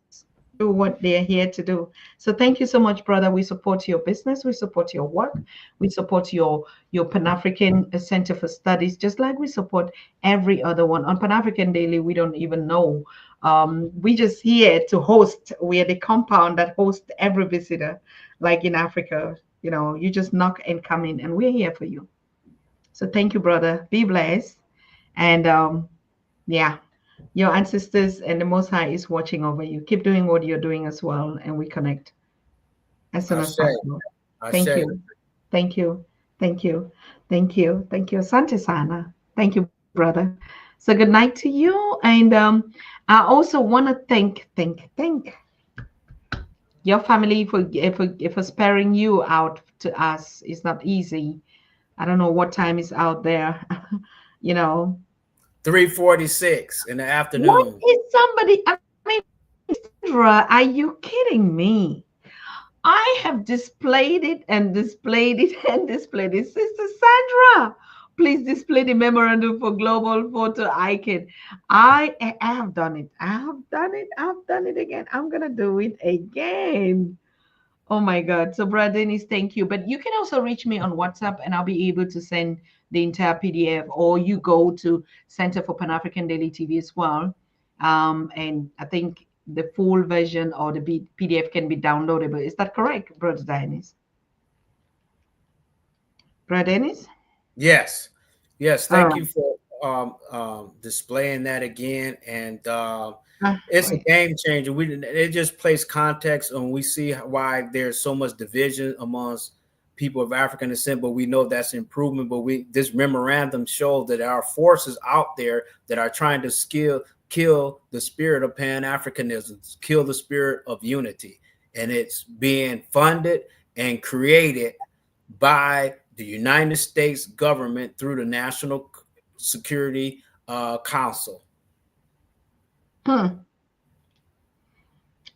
do what they're here to do. So thank you so much, brother. We support your business, we support your work, we support your Pan-African Center for Studies, just like we support every other one. On Pan-African Daily, we don't even know. We just here to host. We are the compound that hosts every visitor. Like in Africa, you just knock and come in, and we're here for you. So thank you, brother. Be blessed. And yeah, your ancestors and the Most High is watching over you. Keep doing what you're doing as well, and we connect as soon as possible. Thank you. Thank you. Thank you. Thank you. Thank you. Asante sana. Thank you, brother. So good night to you. And I also want to thank your family for sparing you out to us. It's not easy. I don't know what time is out there. 3:46 in the afternoon. What is somebody? I mean, Sandra, are you kidding me? I have displayed it and displayed it and displayed it. Sister Sandra, please display the memorandum for global photo icon. I have done it. I have done it. I've done it again. I'm gonna do it again. Oh my God. So, Brother Dennis, thank you. But you can also reach me on WhatsApp, and I'll be able to send the entire PDF, or you go to Center for Pan-African Daily TV as well. And I think the full version or the PDF can be downloadable. Is that correct, Brother Dennis? Brother Dennis? Yes. Thank you for displaying that again. And it's a game changer. It just plays context, and we see why there's so much division amongst people of African descent, but we know that's improvement. But this memorandum shows that there are forces out there that are trying to kill the spirit of Pan-Africanism, kill the spirit of unity. And it's being funded and created by the United States government through the National Security Council.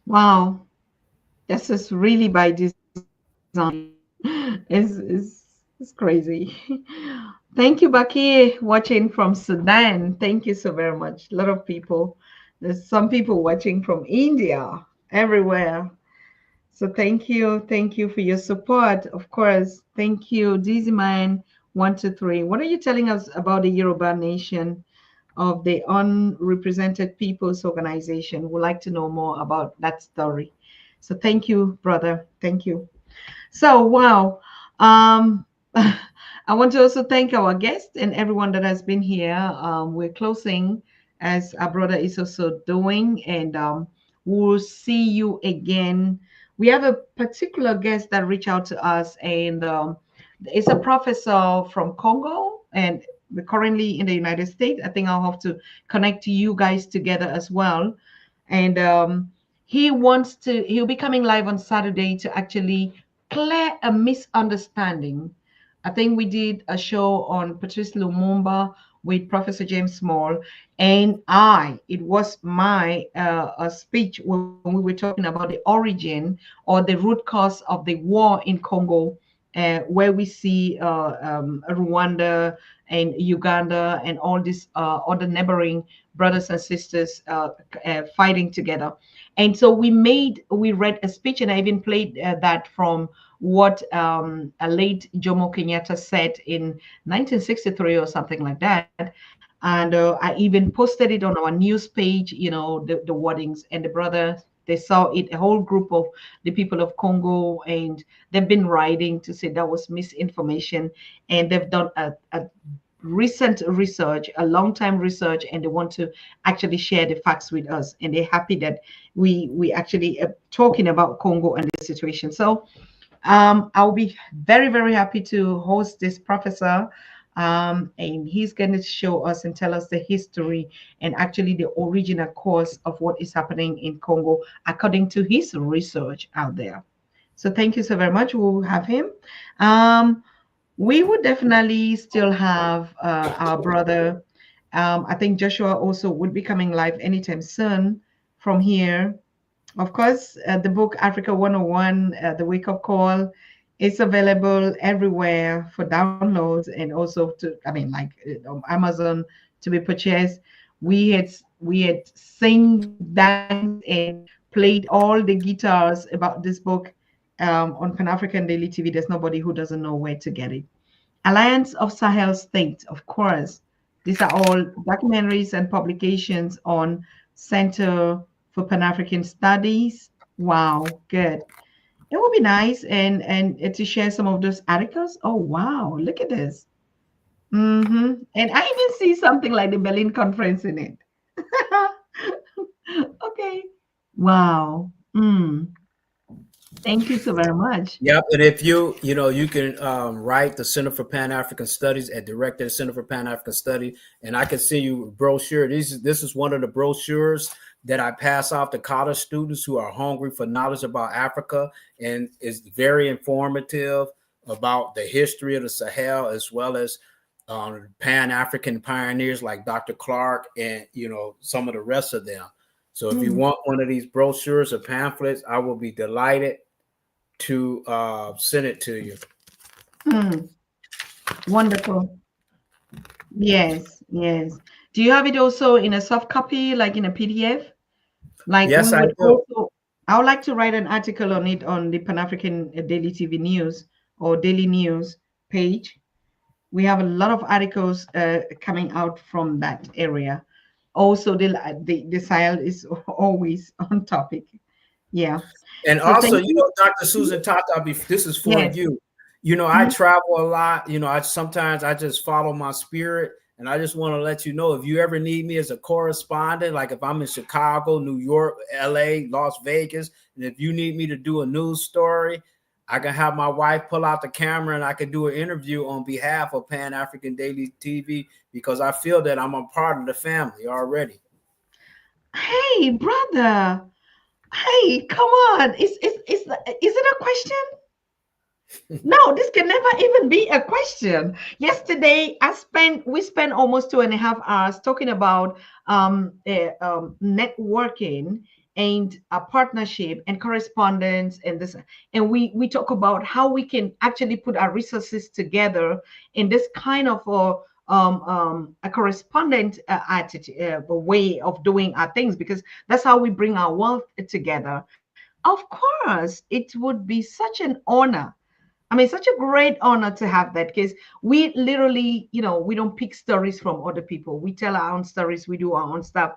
Wow. This is really by design. It's crazy. Thank you, Baki, watching from Sudan. Thank you so very much. A lot of people. There's some people watching from India, everywhere. So thank you for your support. Of course, thank you, Dizzy Man 123. What are you telling us about the Yoruba Nation of the Unrepresented Peoples Organization? We'd like to know more about that story. So thank you, brother. Thank you. So wow. I want to also thank our guest and everyone that has been here. We're closing as our brother is also doing, and we'll see you again. We have a particular guest that reached out to us, and it's a professor from Congo, and we're currently in the United States. I think I'll have to connect to you guys together as well. And he'll be coming live on Saturday to actually clear a misunderstanding. I think we did a show on Patrice Lumumba with Professor James Small, and it was my a speech when we were talking about the origin or the root cause of the war in Congo, where we see Rwanda and Uganda and all these other neighboring brothers and sisters fighting together. And so we read a speech, and I even played that from what a late Jomo Kenyatta said in 1963 or something like that. And I even posted it on our news page, the wordings, and the brother, they saw it, a whole group of the people of Congo, and they've been writing to say that was misinformation. And they've done a recent research, a long time research, and they want to actually share the facts with us. And they're happy that we actually are talking about Congo and the situation. So I'll be very, very happy to host this professor. And he's going to show us and tell us the history and actually the original cause of what is happening in Congo, according to his research out there. So thank you so very much. We'll have him. We would definitely still have our brother. I think Joshua also would be coming live anytime soon from here. Of course, the book Africa 101, The Wake Up Call, is available everywhere for downloads and also on Amazon to be purchased. We had sing, danced, and played all the guitars about this book on Pan-African Daily TV. There's nobody who doesn't know where to get it. Alliance of Sahel States, of course. These are all documentaries and publications on Center for Pan-African Studies. Wow, good. It would be nice and to share some of those articles. Oh, wow, look at this. And I even see something like the Berlin Conference in it. Okay. Wow. Thank you so very much. Yep, and if you can write the Center for Pan-African Studies at Director of the Center for Pan-African Studies, and I can send you a brochure. This is one of the brochures that I pass off to college students who are hungry for knowledge about Africa, and it's very informative about the history of the Sahel, as well as Pan-African pioneers like Dr. Clark and some of the rest of them. So if you want one of these brochures or pamphlets, I will be delighted to send it to you. Wonderful. Yes. Do you have it also in a soft copy, like in a PDF? Yes, I do. I would like to write an article on it on the Pan-African Daily TV News or Daily News page. We have a lot of articles coming out from that area. Also, the Sahel is always on topic. Yeah. And so also, Dr. Susan Tata, this is for you. I travel a lot. Sometimes I just follow my spirit. And I just want to let you know, if you ever need me as a correspondent, like if I'm in Chicago, New York, LA, Las Vegas, and if you need me to do a news story, I can have my wife pull out the camera and I can do an interview on behalf of Pan-African Daily TV, because I feel that I'm a part of the family already. Hey, brother. Hey, come on. Is it a question? No, this can never even be a question. Yesterday, we spent almost 2.5 hours talking about networking and a partnership and correspondence and this, and we talk about how we can actually put our resources together in this kind of a correspondent attitude, way of doing our things, because that's how we bring our wealth together. Of course, it would be such an honor. I mean, such a great honor to have that, because we literally, we don't pick stories from other people. We tell our own stories. We do our own stuff.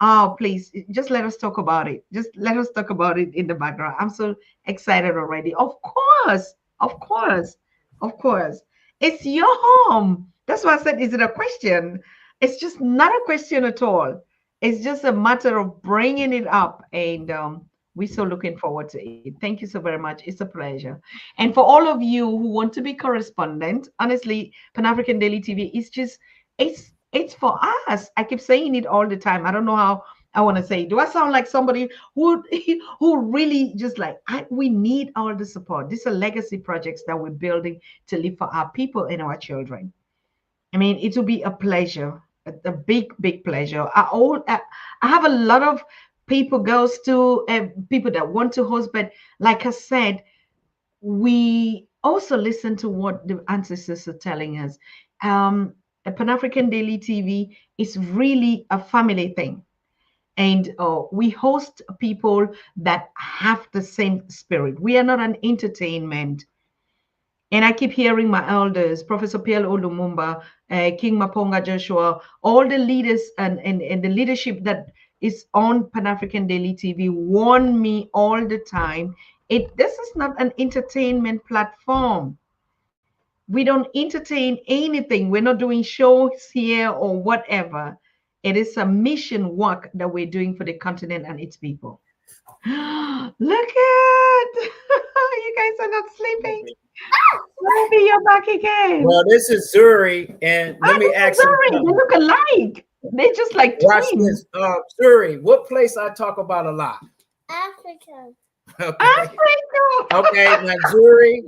Oh, please, just let us talk about it. Just let us talk about it in the background. I'm so excited already. Of course, of course, of course. It's your home. That's why I said, is it a question? It's just not a question at all. It's just a matter of bringing it up. And we're so looking forward to it. Thank you so very much. It's a pleasure. And for all of you who want to be correspondent, honestly, Pan African Daily TV is just, it's for us. I keep saying it all the time. I don't know how I want to say it. Do I sound like somebody who who really just like, we need all the support? These are legacy projects that we're building to live for our people and our children. I mean, it will be a pleasure, a big, big pleasure. I have a lot of people, girls too, people that want to host, but like I said, we also listen to what the ancestors are telling us. A Pan-African Daily TV is really a family thing. And we host people that have the same spirit. We are not an entertainment. And I keep hearing my elders, Professor Pierre Olumumba, King Maponga Joshua, all the leaders and the leadership that is on Pan-African Daily TV warn me all the time. This is not an entertainment platform. We don't entertain anything. We're not doing shows here or whatever. It is a mission work that we're doing for the continent and its people. Look at you guys are not sleeping. Maybe you're back again. Well, this is Zuri, and let me ask you. They look alike. They're just like watch twins. this. Zuri, what place I talk about a lot? Africa. Okay. Africa. Okay, now Zuri,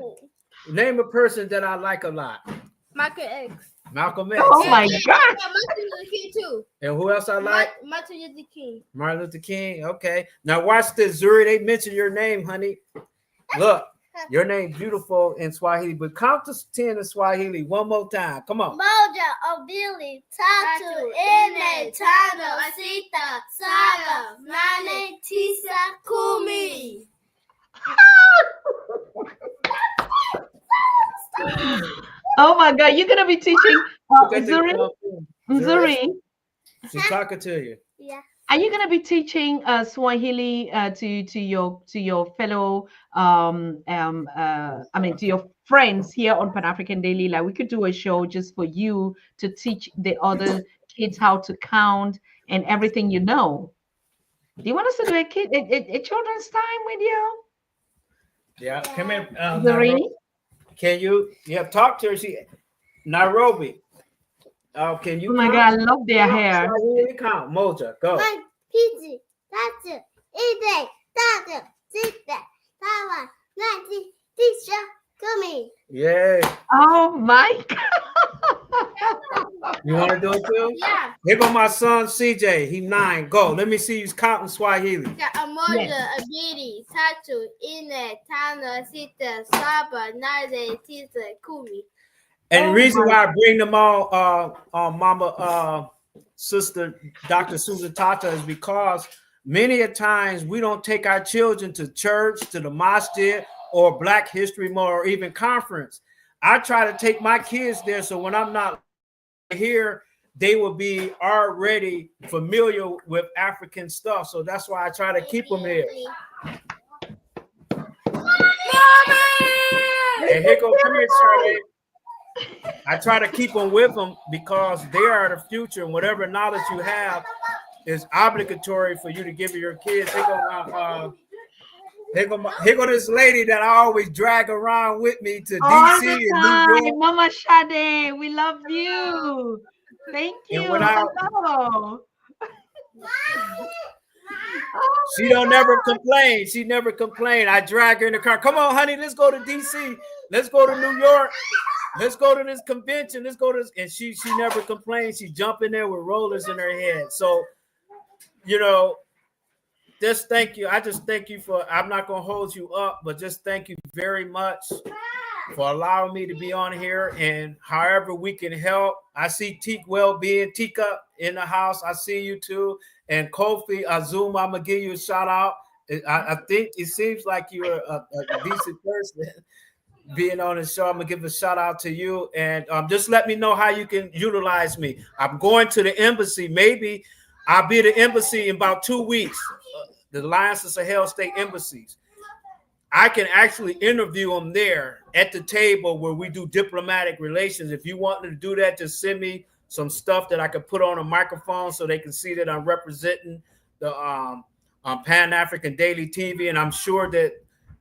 name a person that I like a lot. Malcolm X. Malcolm X. Oh my God. Martin Luther King too. And who else I like? Martin Luther King. Martin Luther King. Okay. Now watch this, Zuri. They mentioned your name, honey. Look, your name's beautiful in Swahili, but count to 10 in Swahili one more time. Come on. Moja, Obili, Tatu, Ine, Tano, Sita, Saba, Nane, Tisa, Kumi. Oh my God. You're going to be teaching Zuri. She's talking to you. Yeah. Are you going to be teaching Swahili to your fellow to your friends here on Pan African Daily? Like, we could do a show just for you to teach the other kids how to count and everything you know. Do you want us to do a children's time with you? Yeah, come here. Zuri? Can you talk to her? Nairobi. Can you? Oh my God, I love their hair. Count. Moja, go. One, Pidgey, Tatu, Ine, Tatu, Sita, Saba, Nane, Tisa, Kumi. Yeah. Oh my God. You want to do it too? Yeah. Here go my son CJ. He 9. Go. Let me see you counting Swahili. Moja, Abili, Tatu, Ine, Tano, Sita, Saba, Nane, Tisa, Kumi. And the reason why I bring them all, Mama, Sister Dr. Susan Tata, is because many a times we don't take our children to church, to the mosque, or Black History Month, or even conference. I try to take my kids there, so when I'm not here, they will be already familiar with African stuff. So that's why I try to keep them here. And here go, come here, Charlie. I try to keep them with them because they are the future, and whatever knowledge you have is obligatory for you to give to your kids. Here go this lady that I always drag around with me to All DC the and New time, York. Mama Shade, we love you. Thank you. Hello. She don't never complain. She never complain. I drag her in the car. Come on, honey, let's go to DC. Let's go to New York. Let's go to this convention. Let's go to this. And she never complains. She jump in there with rollers in her head. So, just thank you. I just thank you for, I'm not going to hold you up, but just thank you very much for allowing me to be on here. And however we can help. I see Teak Wellbeing, Tika in the house. I see you too. And Kofi Azuma, I'm going to give you a shout out. I think it seems like you're a decent person being on the show. I'm gonna give a shout out to you, and just let me know how you can utilize me. I'm going to the embassy. Maybe I'll be at the embassy in about 2 weeks. The Alliance of Sahel State Embassies. I can actually interview them there at the table where we do diplomatic relations. If you want to do that, just send me some stuff that I can put on a microphone so they can see that I'm representing the Pan-African Daily TV. And I'm sure that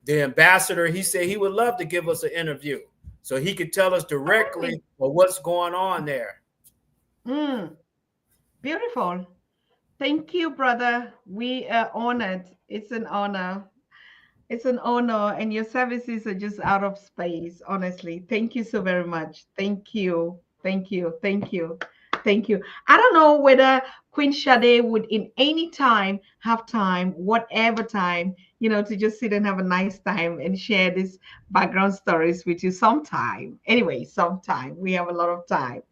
the ambassador, he said he would love to give us an interview so he could tell us directly what's going on there. Beautiful. Thank you, brother. We are honored. It's an honor. It's an honor, and your services are just out of space, honestly. Thank you so very much. Thank you. Thank you. Thank you. Thank you. I don't know whether Queen Sade would in any time have time, whatever time, to just sit and have a nice time and share these background stories with you sometime. Anyway, sometime. We have a lot of time.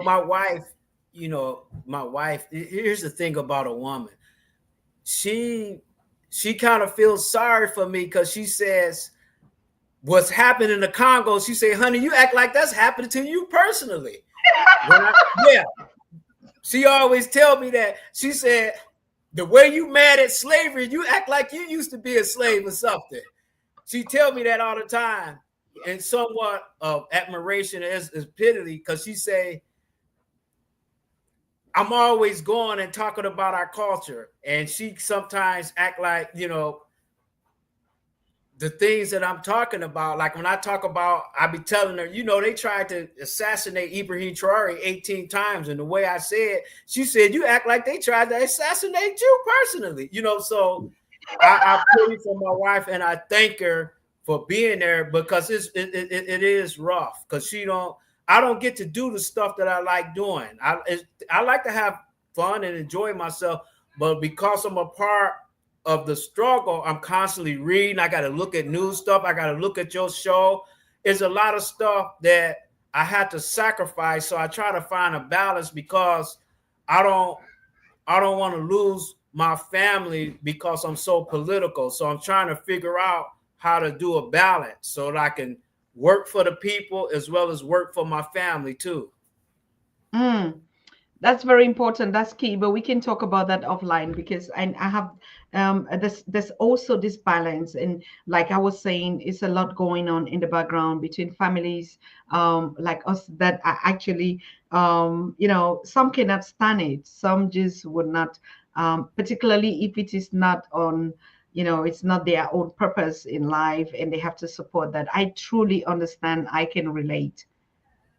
My wife, here's the thing about a woman. She kind of feels sorry for me because she says, what's happened in the Congo, she said, honey, you act like that's happening to you personally. Yeah. She always tell me that. She said, the way you mad at slavery, you act like you used to be a slave or something. She tell me that all the time. And somewhat of admiration is pity, because she say, I'm always going and talking about our culture. And she sometimes act like, the things that I'm talking about, like when I talk about, I be telling her, they tried to assassinate Ibrahim Traore 18 times. And the way I said, she said, you act like they tried to assassinate you personally, so I pray for my wife and I thank her for being there, because it is rough, because I don't get to do the stuff that I like doing. I like to have fun and enjoy myself, but because I'm a part of the struggle, I'm constantly reading. I got to look at news stuff. I got to look at your show. It's a lot of stuff that I had to sacrifice. So I try to find a balance, because I don't want to lose my family because I'm so political. So I'm trying to figure out how to do a balance so that I can work for the people as well as work for my family too. That's very important. That's key. But we can talk about that offline, because I have there's also this balance, and like I was saying, it's a lot going on in the background between families like us that are actually some cannot stand it, some just would not, particularly if it is not on, it's not their own purpose in life, and they have to support that. I truly understand. I can relate.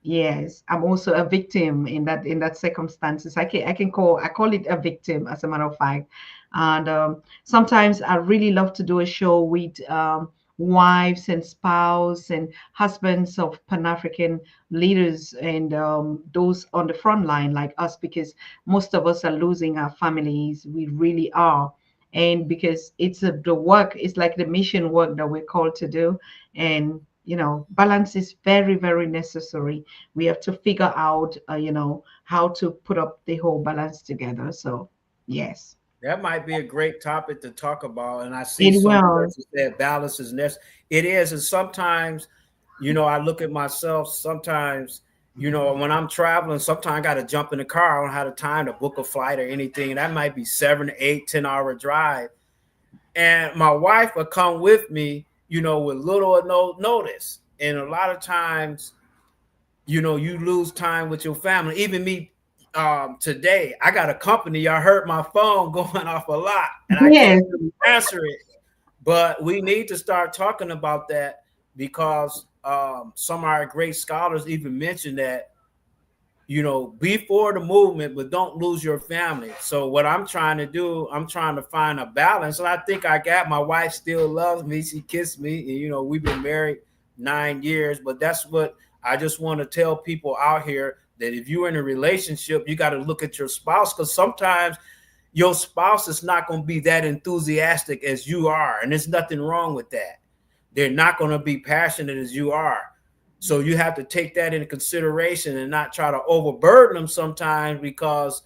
Yes, I'm also a victim in that circumstances. I call it a victim, as a matter of fact. And sometimes I really love to do a show with wives and spouse and husbands of Pan-African leaders, and those on the front line like us, because most of us are losing our families. We really are. And because it's the work, it's like the mission work that we're called to do. And balance is very, very necessary. We have to figure out, how to put up the whole balance together. So, yes. That might be a great topic to talk about. And I see some persons that balance is necessary. It is. And sometimes, I look at myself sometimes, when I'm traveling, sometimes I got to jump in the car. I don't have the time to book a flight or anything. That might be 7, 8, 10-hour drive. And my wife would come with me, with little or no notice. And a lot of times, you lose time with your family. Even me today, I got a company. I heard my phone going off a lot and I can't answer it. But we need to start talking about that, because some of our great scholars even mentioned that, be for the movement, but don't lose your family. So what I'm trying to do, I'm trying to find a balance. And I think I got, my wife still loves me. She kissed me. And, we've been married 9 years. But that's what I just want to tell people out here, that if you're in a relationship, you got to look at your spouse, because sometimes your spouse is not going to be that enthusiastic as you are. And there's nothing wrong with that. They're not going to be passionate as you are. So you have to take that into consideration and not try to overburden them sometimes, because,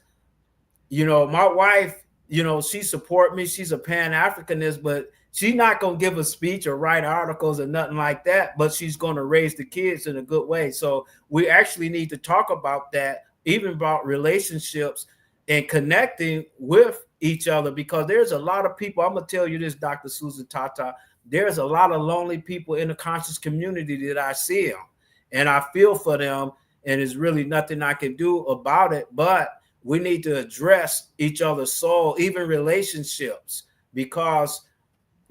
my wife, you know, she support me. She's a Pan-Africanist, but she's not going to give a speech or write articles or nothing like that, but she's going to raise the kids in a good way. So we actually need to talk about that, even about relationships and connecting with each other, because there's a lot of people. I'm going to tell you this, Dr. Susan Tata, there's a lot of lonely people in the conscious community that I see them, and I feel for them, and there's really nothing I can do about it. But we need to address each other's soul, even relationships, because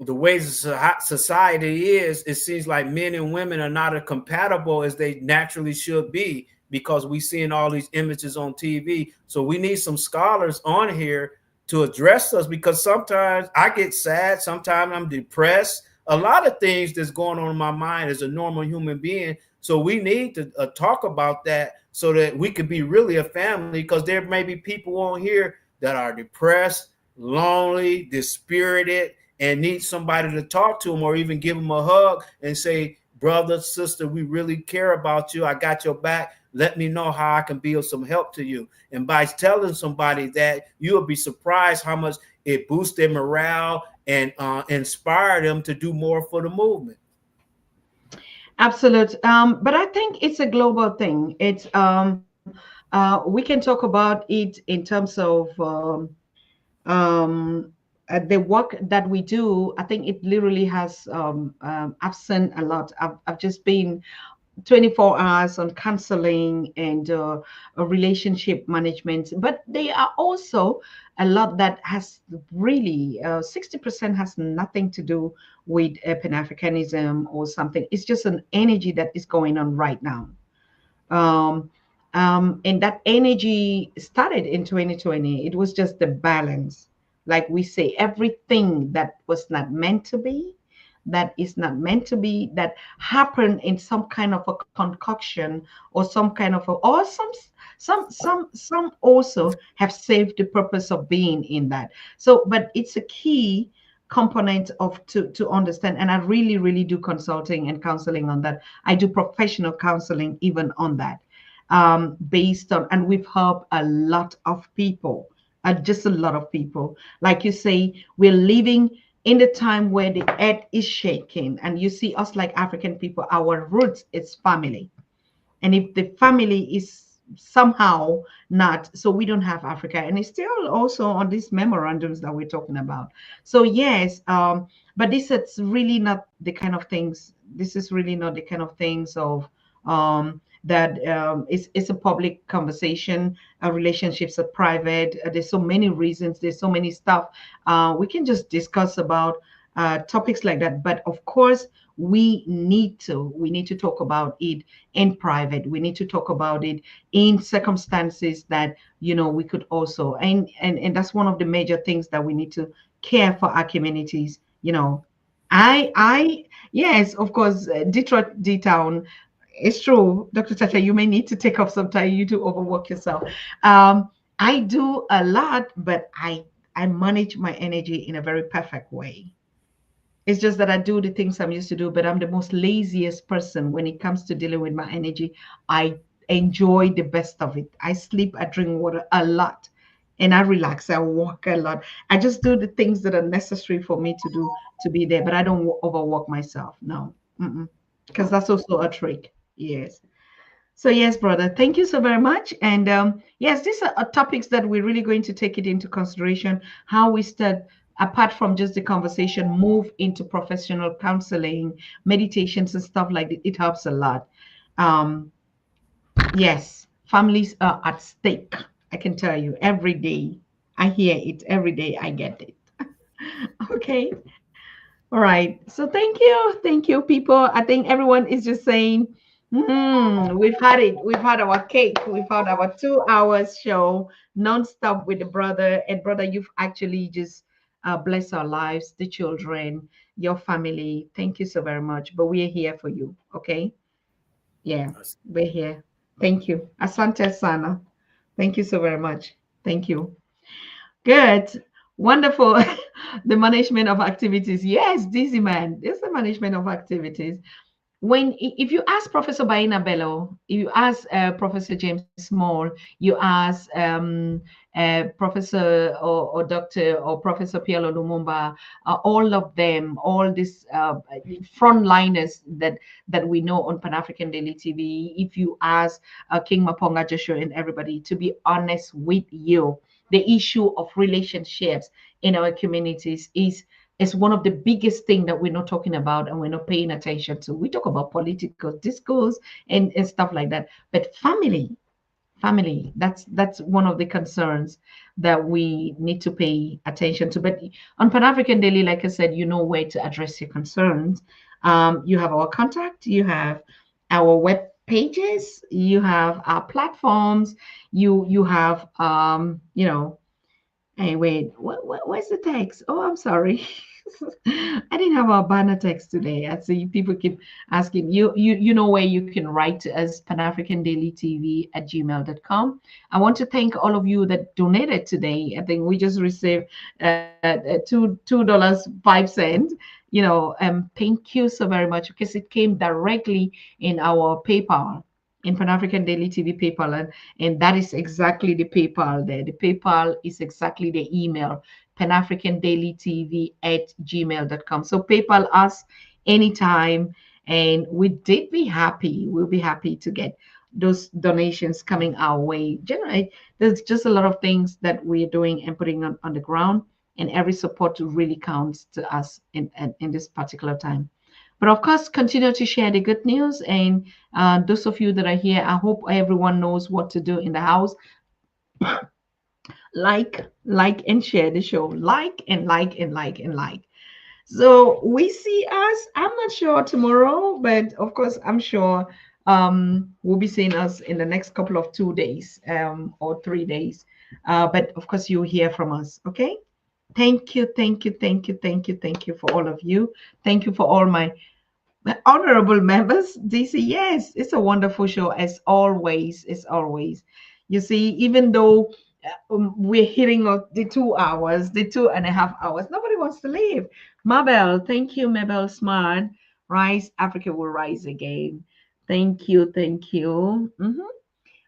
the way society is, it seems like men and women are not as compatible as they naturally should be, because we're seeing all these images on TV. So we need some scholars on here to address us, because sometimes I get sad, sometimes I'm depressed, a lot of things that's going on in my mind as a normal human being. So we need to talk about that so that we can be really a family, because there may be people on here that are depressed, lonely, dispirited, and need somebody to talk to them, or even give them a hug and say, brother, sister, we really care about you. I got your back. Let me know how I can be of some help to you. And by telling somebody that, you'll be surprised how much it boosts their morale and inspire them to do more for the movement. Absolute. But I think it's a global thing. It's we can talk about it in terms of the work that we do. I think it literally has I've seen a lot. I've just been 24 hours on counseling and relationship management, but they are also a lot that has really 60% has nothing to do with Pan-Africanism or something. It's just an energy that is going on right now. And that energy started in 2020. It was just the balance. Like we say, everything that was not meant to be, that is not meant to be, that happened in some kind of a concoction or some kind of a, or some also have saved the purpose of being in that. So, but it's a key component of to understand. And I really do consulting and counseling on that. I do professional counseling even on that, based on, and we've helped a lot of people, just a lot of people. Like you say, we're living in the time where the earth is shaking, and you see us like African people, our roots is family. And if the family is somehow not, so we don't have Africa. And it's still also on these memorandums that we're talking about. So yes, but this is really not the kind of things, this is really not the kind of things of that it's a public conversation. Relationships are private. There's so many reasons, there's so many stuff we can just discuss about topics like that. But of course, we need to talk about it in private. We need to talk about it in circumstances that, you know, we could also, and that's one of the major things that we need to care for our communities. You know, I yes, of course, Detroit, D-Town. It's true, Dr. Tata, you may need to take off some time. You do overwork yourself. I do a lot, but I manage my energy in a very perfect way. It's just that I do the things I'm used to do, but I'm the most laziest person when it comes to dealing with my energy. I enjoy the best of it. I sleep, I drink water a lot, and I relax. I walk a lot. I just do the things that are necessary for me to do to be there, but I don't overwork myself. No, because that's also a trick. Yes. So yes, brother, thank you so very much. And yes, these are topics that we're really going to take it into consideration, how we start, apart from just the conversation, move into professional counseling, meditations and stuff like that. It helps a lot. Yes, families are at stake. I can tell you every day. I hear it every day. I get it. Okay. All right. So thank you, people. I think everyone is just saying, we've had it. We've had our cake. We've had our 2 hours show nonstop with the brother. And brother, you've actually just blessed our lives, the children, your family. Thank you so very much. But we are here for you. Okay. Yeah, we're here. Thank you. Asante sana. Thank you so very much. Thank you. Good. Wonderful. The management of activities. Yes, Dizzy Man. This is the management of activities. if you ask Professor Baina Bello, you ask Professor James Small, you ask Professor or Dr. or Professor Pielo Lumumba, all of them, all these frontliners that we know on Pan-African Daily TV. If you ask King Maponga Joshua and everybody, to be honest with you, the issue of relationships in our communities is one of the biggest things that we're not talking about and we're not paying attention to. We talk about political discourse and stuff like that, but family, that's one of the concerns that we need to pay attention to. But on Pan-African Daily, like I said, you know where to address your concerns. You have our contact, you have our web pages, you have our platforms, you have you know. Hey, wait, where's the text? Oh, I'm sorry. I didn't have our banner text today. I see people keep asking. You know where you can write to us, panafricandailytv@gmail.com. I want to thank all of you that donated today. I think we just received $2.05. Thank you so very much, because it came directly in our PayPal, in Pan-African Daily TV PayPal, and that is exactly the PayPal there. The PayPal is exactly the email, panafricandailytv@gmail.com. So PayPal us anytime, and we'll be happy to get those donations coming our way. Generally, there's just a lot of things that we're doing and putting on the ground, and every support really counts to us in this particular time. But of course, continue to share the good news. And those of you that are here, I hope everyone knows what to do in the house. like and share the show. Like. So we see us, I'm not sure tomorrow, but of course, I'm sure we'll be seeing us in the next couple of 2 days or 3 days. But of course, you'll hear from us. Okay. Thank you for all of you. Thank you for all my honorable members. DC, yes, it's a wonderful show as always. You see, even though we're hitting the 2 hours, the 2.5 hours, nobody wants to leave. Mabel, thank you, Mabel Smart. Rise, Africa will rise again. Thank you.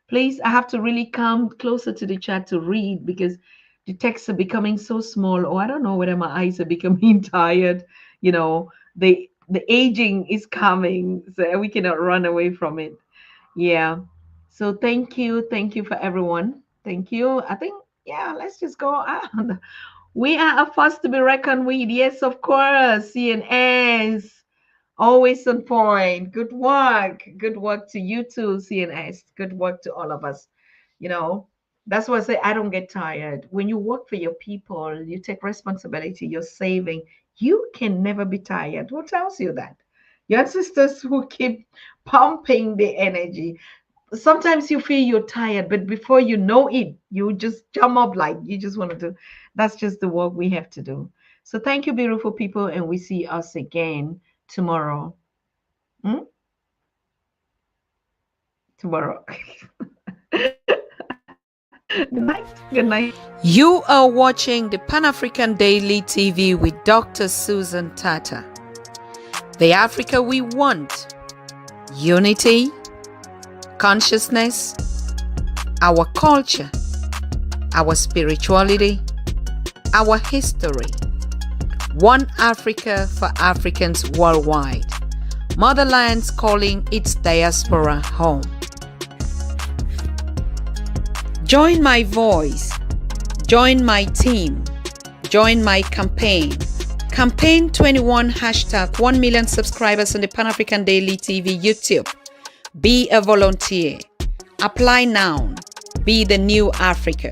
Please, I have to really come closer to the chat to read, because the texts are becoming so small. Oh, I don't know whether my eyes are becoming tired. The aging is coming, so we cannot run away from it. Yeah. So thank you for everyone. Thank you. I think, yeah, let's just go on. We are a force to be reckoned with. Yes, of course. CNS, always on point. Good work to you too, CNS. Good work to all of us. That's why I say I don't get tired. When you work for your people, you take responsibility, you're saving, you can never be tired. Who tells you that? Your ancestors who keep pumping the energy. Sometimes you feel you're tired, but before you know it, you just jump up like you just want to do. That's just the work we have to do. So thank you, beautiful people, and we see us again tomorrow. Tomorrow. Good night. You are watching the Pan-African Daily TV with Dr. Susan Tata. The Africa we want. Unity, consciousness, our culture, our spirituality, our history. One Africa for Africans worldwide. Motherland's calling its diaspora home. Join my voice, join my team, join my campaign. Campaign 21 hashtag 1 million subscribers on the Pan-African Daily TV YouTube. Be a volunteer. Apply now. Be the new Africa.